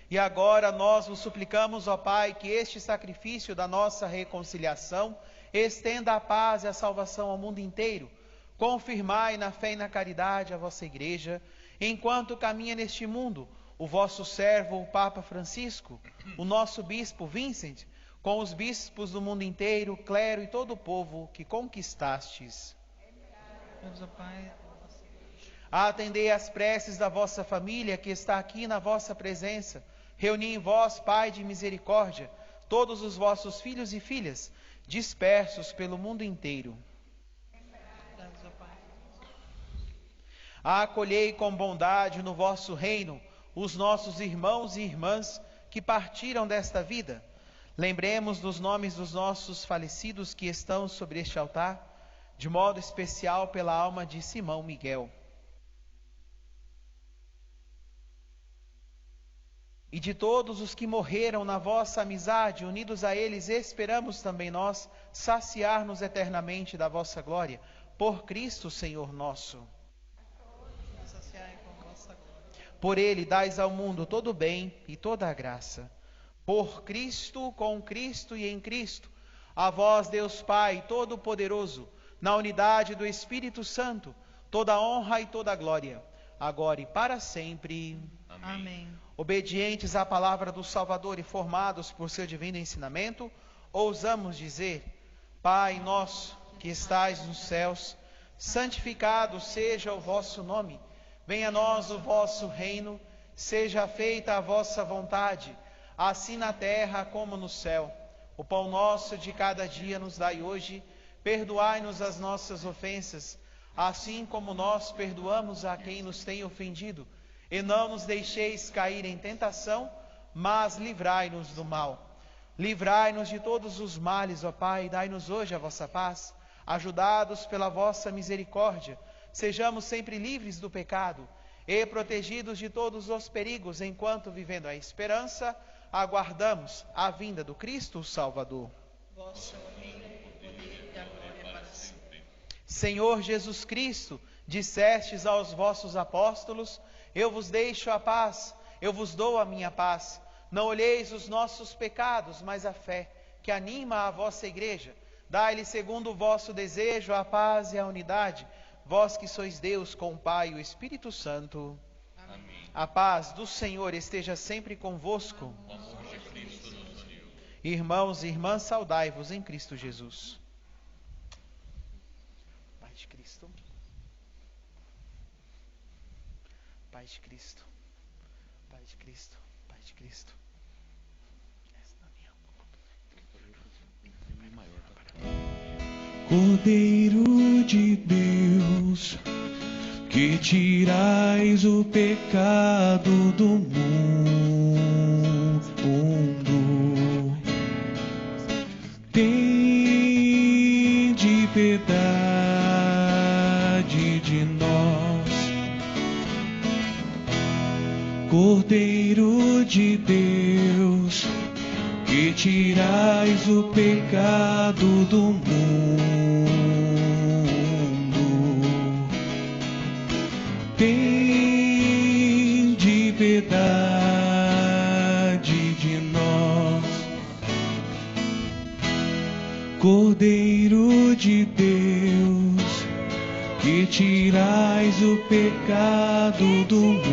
E agora nós vos suplicamos, ó Pai, que este sacrifício da nossa reconciliação estenda a paz e a salvação ao mundo inteiro. Confirmai na fé e na caridade a vossa Igreja, enquanto caminha neste mundo o vosso servo, o Papa Francisco, o nosso Bispo Vincent, com os bispos do mundo inteiro, clero e todo o povo que conquistastes. Deus, ó Pai, Atendei as preces da vossa família que está aqui na vossa presença. Reuni em vós, Pai de misericórdia, todos os vossos filhos e filhas, dispersos pelo mundo inteiro. Deus, ó Pai. Acolhei com bondade no vosso reino os nossos irmãos e irmãs que partiram desta vida. Lembremos dos nomes dos nossos falecidos que estão sobre este altar, de modo especial pela alma de Simão Miguel. E de todos os que morreram na vossa amizade, unidos a eles, esperamos também nós saciar-nos eternamente da vossa glória. Por Cristo, Senhor nosso. Saciai com vossa glória. Por Ele dais ao mundo todo o bem e toda a graça. Por Cristo, com Cristo e em Cristo, a vós, Deus Pai Todo-Poderoso, na unidade do Espírito Santo, toda honra e toda glória, agora e para sempre. Amém. Obedientes à palavra do Salvador e formados por seu divino ensinamento, ousamos dizer: Pai nosso, que estais nos céus, santificado seja o vosso nome. Venha a nós o vosso reino, seja feita a vossa vontade, assim na terra como no céu. O pão nosso de cada dia nos dai hoje. Perdoai-nos as nossas ofensas, assim como nós perdoamos a quem nos tem ofendido. E não nos deixeis cair em tentação, mas livrai-nos do mal. Livrai-nos de todos os males, ó Pai, dai-nos hoje a vossa paz. Ajudados pela vossa misericórdia, sejamos sempre livres do pecado e protegidos de todos os perigos, enquanto, vivendo a esperança, aguardamos a vinda do Cristo, o Salvador. Vosso reino, o poder e a glória para sempre. Senhor Jesus Cristo, dissestes aos vossos apóstolos: eu vos deixo a paz, eu vos dou a minha paz. Não olheis os nossos pecados, mas a fé que anima a vossa igreja. Dai-lhe, segundo o vosso desejo, a paz e a unidade, vós que sois Deus com o Pai e o Espírito Santo. Amém. A paz do Senhor esteja sempre convosco. O amor de Cristo nos uniu. Irmãos e irmãs, saudai-vos em Cristo Jesus. Pai de Cristo. Pai de Cristo. Pai de Cristo. Pai de Cristo. Cordeiro de Deus, que tirais o pecado do mundo, tende piedade de nós. Cordeiro de Deus, que tirais o pecado do mundo, tende piedade de nós. Cordeiro de Deus, que tirais o pecado do mundo,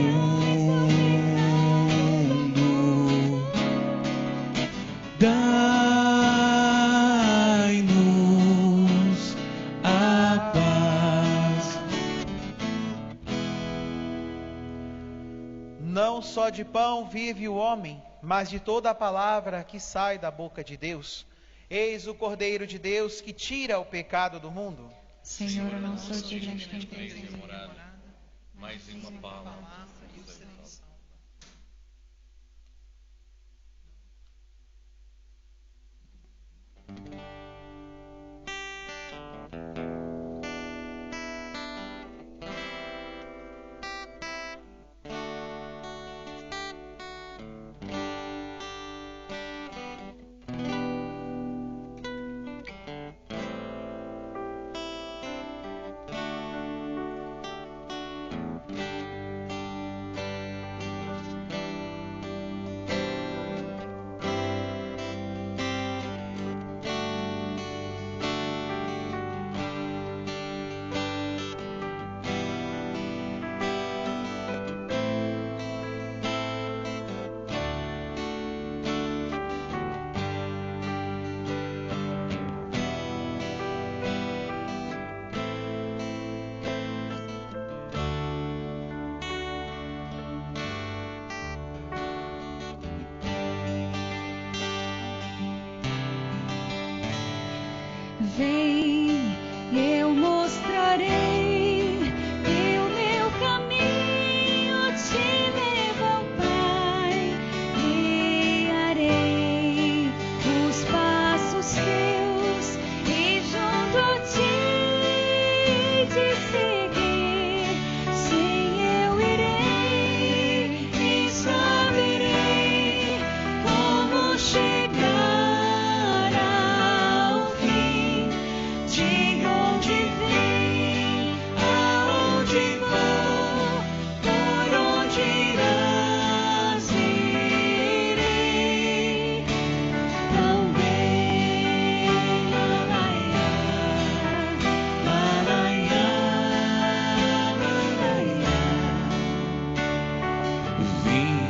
dai-nos a paz. Não só de pão vive o homem, mas de toda a palavra que sai da boca de Deus. Eis o Cordeiro de Deus que tira o pecado do mundo. Senhor, eu não sou digna de que entreis em minha morada, morada, mas em uma palavra e e serei salvo. Vem, eu mostrarei que o meu caminho te leva ao Pai. Guiarei os passos teus e junto a ti te seguir. Sim, eu irei e saberei como chegar ao fim. De onde vim, aonde vou, por onde irás, irei também. Lalaiá, lalaiá, lalaiá. Vem,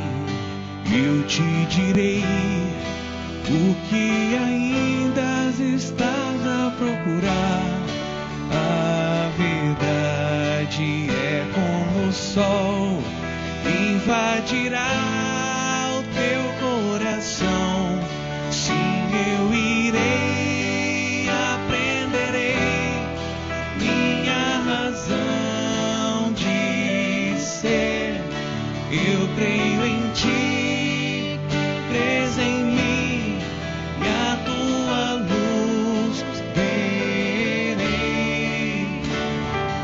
eu te direi o que ainda estás a procurar. A verdade é como o sol, invadirá o teu coração. Sim, eu irei, aprenderei minha razão de ser. Eu creio em ti, crês em mim, e a tua luz verei.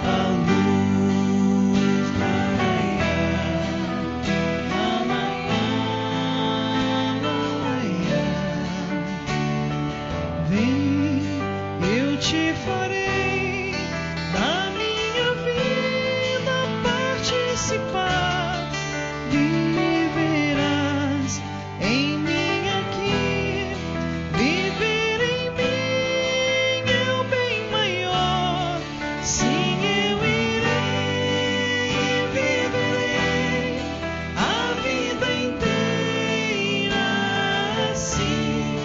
A luz Vem, eu te farei da minha vida participar. Viverás em mim aqui, viver em mim é o bem maior. Sim, eu irei e viverei a vida inteira assim.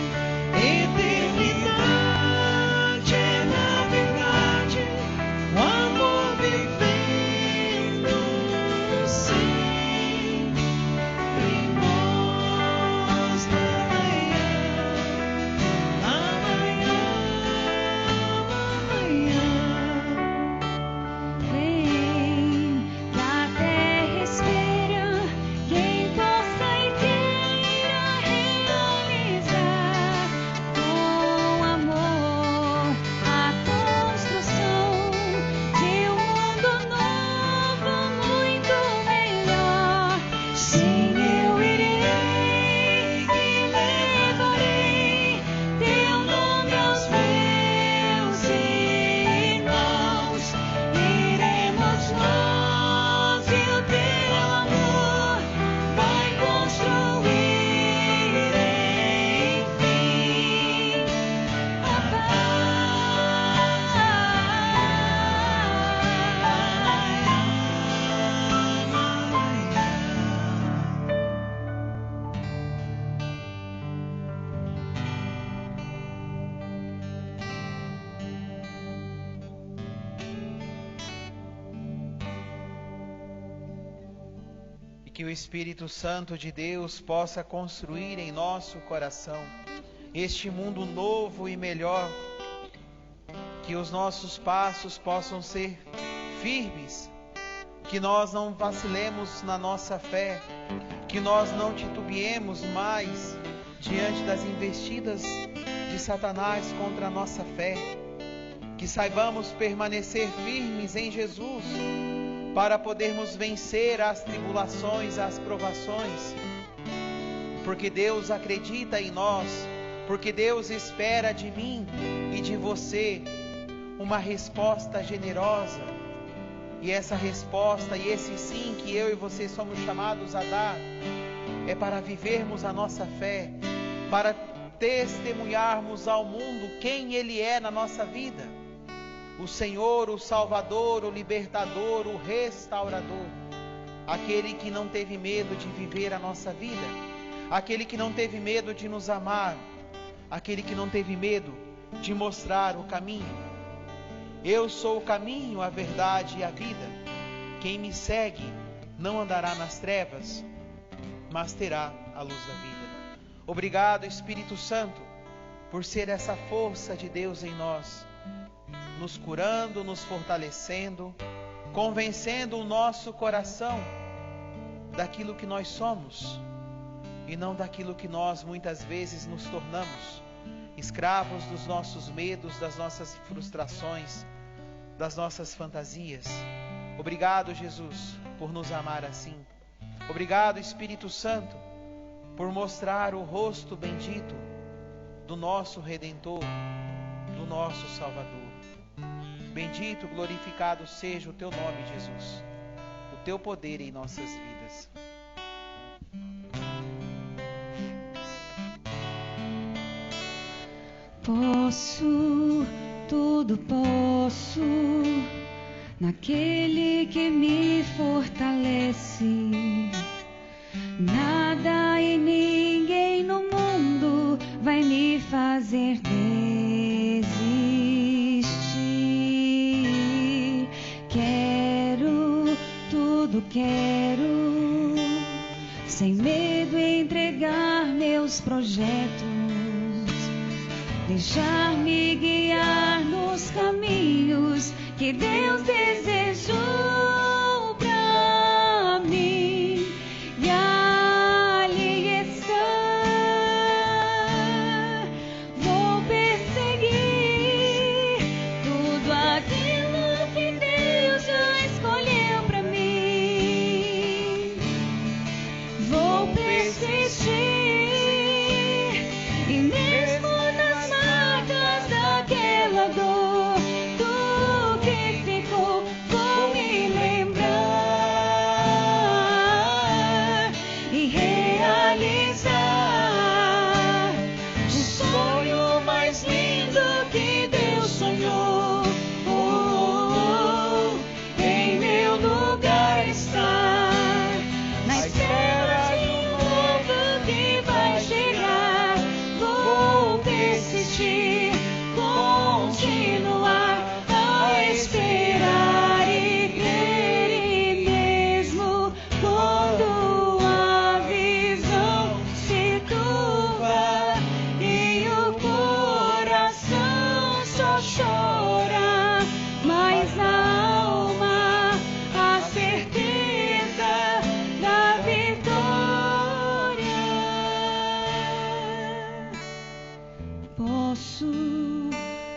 Eternidade é na verdade o amor vivendo sempre mostra amanhã, amanhã, amanhã. que o Espírito Santo de Deus possa construir em nosso coração este mundo novo e melhor, que os nossos passos possam ser firmes, que nós não vacilemos na nossa fé, que nós não titubeemos mais diante das investidas de Satanás contra a nossa fé, que saibamos permanecer firmes em Jesus para podermos vencer as tribulações, as provações, porque Deus acredita em nós, porque Deus espera de mim e de você uma resposta generosa. E essa resposta e esse sim que eu e você somos chamados a dar é para vivermos a nossa fé, para testemunharmos ao mundo quem Ele é na nossa vida. O Senhor, o Salvador, o Libertador, o Restaurador. Aquele que não teve medo de viver a nossa vida. Aquele que não teve medo de nos amar. Aquele que não teve medo de mostrar o caminho. Eu sou o caminho, a verdade e a vida. Quem me segue não andará nas trevas, mas terá a luz da vida. Obrigado, Espírito Santo, por ser essa força de Deus em nós, nos curando, nos fortalecendo, convencendo o nosso coração daquilo que nós somos e não daquilo que nós muitas vezes nos tornamos, escravos dos nossos medos, das nossas frustrações, das nossas fantasias. Obrigado, Jesus, por nos amar assim. Obrigado, Espírito Santo, por mostrar o rosto bendito do nosso Redentor, do nosso Salvador. Bendito, glorificado seja o Teu nome, Jesus, o Teu poder em nossas vidas. Posso, tudo posso, naquele que me fortalece. Nada e ninguém no mundo vai me fazer desistir. Quero, tudo quero, sem medo entregar meus projetos. Deixar-me guiar nos caminhos que Deus desejou pra mim. E ali está, vou perseguir tudo aquilo que Deus já escolheu pra mim. Vou persistir e mesmo daquela dor, do que ficou, vou me lembrar e realizar o sonho mais lindo que Deus sonhou. Em meu lugar estar, na espera de um novo que vai chegar. Vou persistir, continuar a esperar e crer, e mesmo quando a visão se turva e o coração só chora, mas na alma a certeza da vitória. Posso,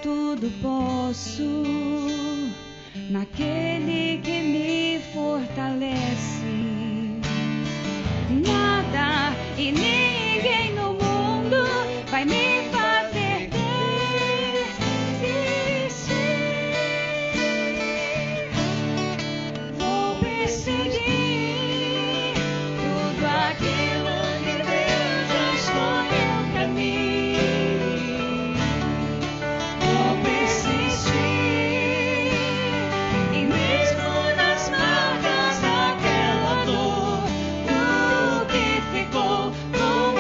tudo posso, naquele que me fortalece. Nada e ninguém no mundo vai me fazer desistir. Vou perseguir tudo aquilo que Deus já escolheu pra mim. Vou persistir e mesmo nas marcas daquela dor, do que ficou, vou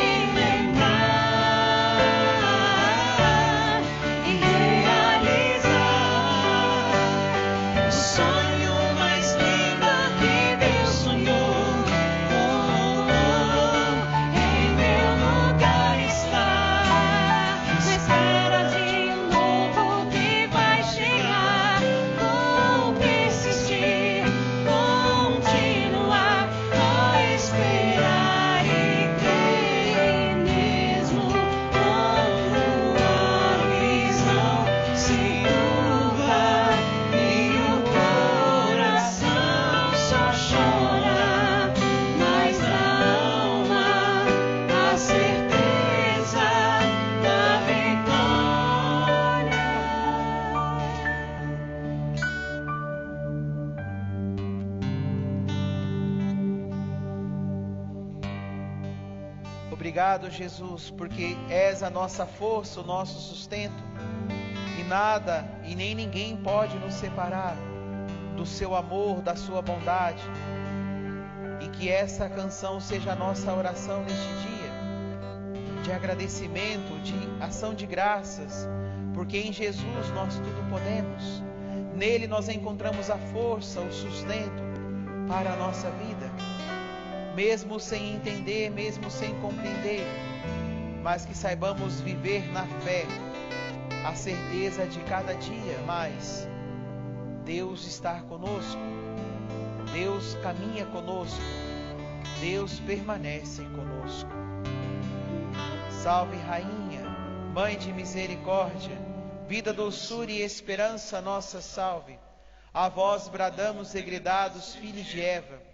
Obrigado, Jesus, porque és a nossa força, o nosso sustento. E nada e nem ninguém pode nos separar do seu amor, da sua bondade. E que essa canção seja a nossa oração neste dia, de agradecimento, de ação de graças, porque em Jesus nós tudo podemos. Nele nós encontramos a força, o sustento para a nossa vida, mesmo sem entender, mesmo sem compreender, mas que saibamos viver na fé, a certeza de cada dia mais Deus está conosco, Deus caminha conosco, Deus permanece conosco. Salve, Rainha, Mãe de misericórdia, vida, doçura e esperança, nossa salve. A vós bradamos, degredados, filhos de Eva,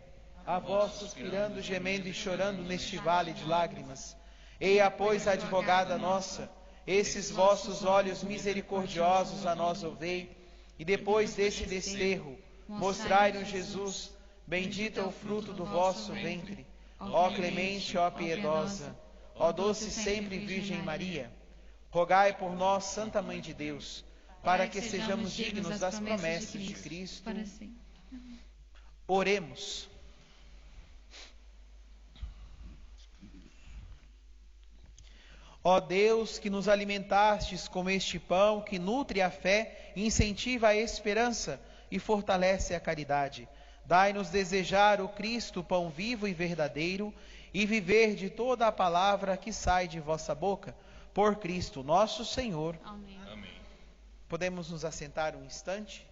a vós suspirando, gemendo e chorando neste vale de lágrimas. Eia, pois, advogada nossa, esses vossos olhos misericordiosos a nós ouvei, e depois desse desterro, mostrai-nos Jesus, bendito é o fruto do vosso ventre. Ó clemente, ó piedosa, ó doce sempre Virgem Maria, rogai por nós, Santa Mãe de Deus, para que sejamos dignos das promessas de Cristo. Oremos. Ó Deus, que nos alimentastes com este pão, que nutre a fé, incentiva a esperança e fortalece a caridade, dai-nos desejar o Cristo, pão vivo e verdadeiro, e viver de toda a palavra que sai de vossa boca, por Cristo nosso Senhor. Amém. Amém. Podemos nos assentar um instante?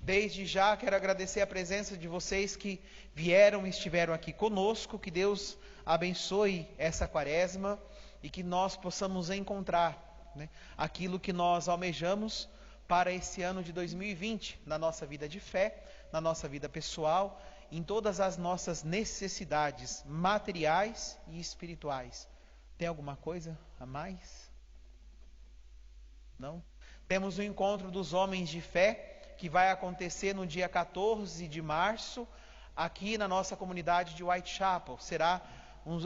Desde já quero agradecer a presença de vocês que vieram e estiveram aqui conosco. Que Deus abençoe essa quaresma e que nós possamos encontrar, né, aquilo que nós almejamos para esse ano de 2020, na nossa vida de fé, na nossa vida pessoal, em todas as nossas necessidades materiais e espirituais. Tem alguma coisa a mais? Não? Temos o encontro dos homens de fé, que vai acontecer no dia 14 de março, aqui na nossa comunidade de Whitechapel. Será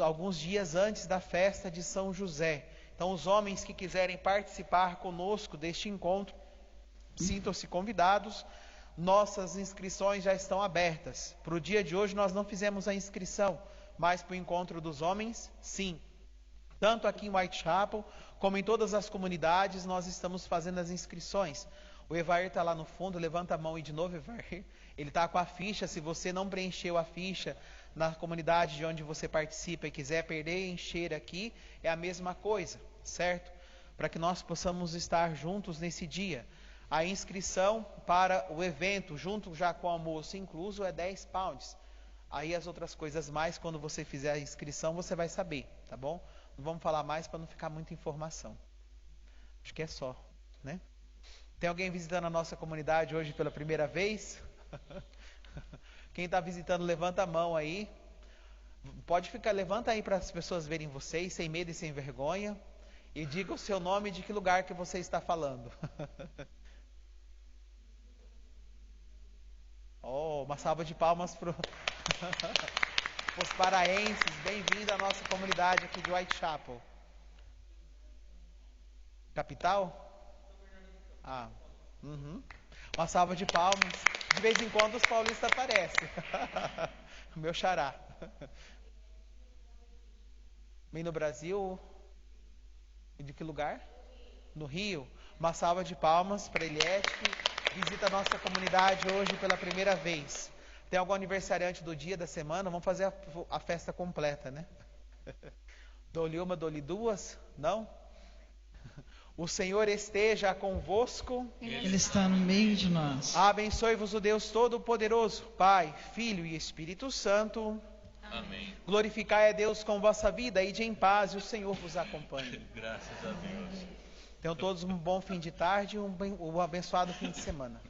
alguns dias antes da festa de São José. Então, os homens que quiserem participar conosco deste encontro, sintam-se convidados. Nossas inscrições já estão abertas. Para o dia de hoje nós não fizemos a inscrição, mas para o encontro dos homens, sim. Tanto aqui em Whitechapel, como em todas as comunidades, nós estamos fazendo as inscrições. O Evair está lá no fundo, levanta a mão e de novo, Evair. Ele está com a ficha. Se você não preencheu a ficha na comunidade de onde você participa e quiser perder e encher aqui, é a mesma coisa, certo? Para que nós possamos estar juntos nesse dia. A inscrição para o evento, junto já com o almoço incluso, é 10 pounds. Aí as outras coisas mais, quando você fizer a inscrição, você vai saber, tá bom? Não vamos falar mais para não ficar muita informação. Acho que é só, né? Tem alguém visitando a nossa comunidade hoje pela primeira vez? Quem está visitando, levanta a mão aí. Pode ficar, levanta aí para as pessoas verem vocês, sem medo e sem vergonha. E diga o seu nome e de que lugar que você está falando. Oh, uma salva de palmas para os paraenses. Bem-vindo à nossa comunidade aqui de Whitechapel. Capital? Uma salva de palmas. De vez em quando os paulistas aparecem. O meu xará. Vem no Brasil. E de que lugar? No Rio. Uma salva de palmas para Eliette, que visita a nossa comunidade hoje pela primeira vez. Tem algum aniversariante do dia, da semana? Vamos fazer a festa completa, né? Dou-lhe uma, dou-lhe duas? Não? O Senhor esteja convosco. Ele está no meio de nós. Abençoe-vos o Deus Todo-Poderoso, Pai, Filho e Espírito Santo. Amém. Glorificai a Deus com vossa vida, ide em paz e o Senhor vos acompanhe. Graças a Deus. Tenham todos um bom fim de tarde e um abençoado fim de semana.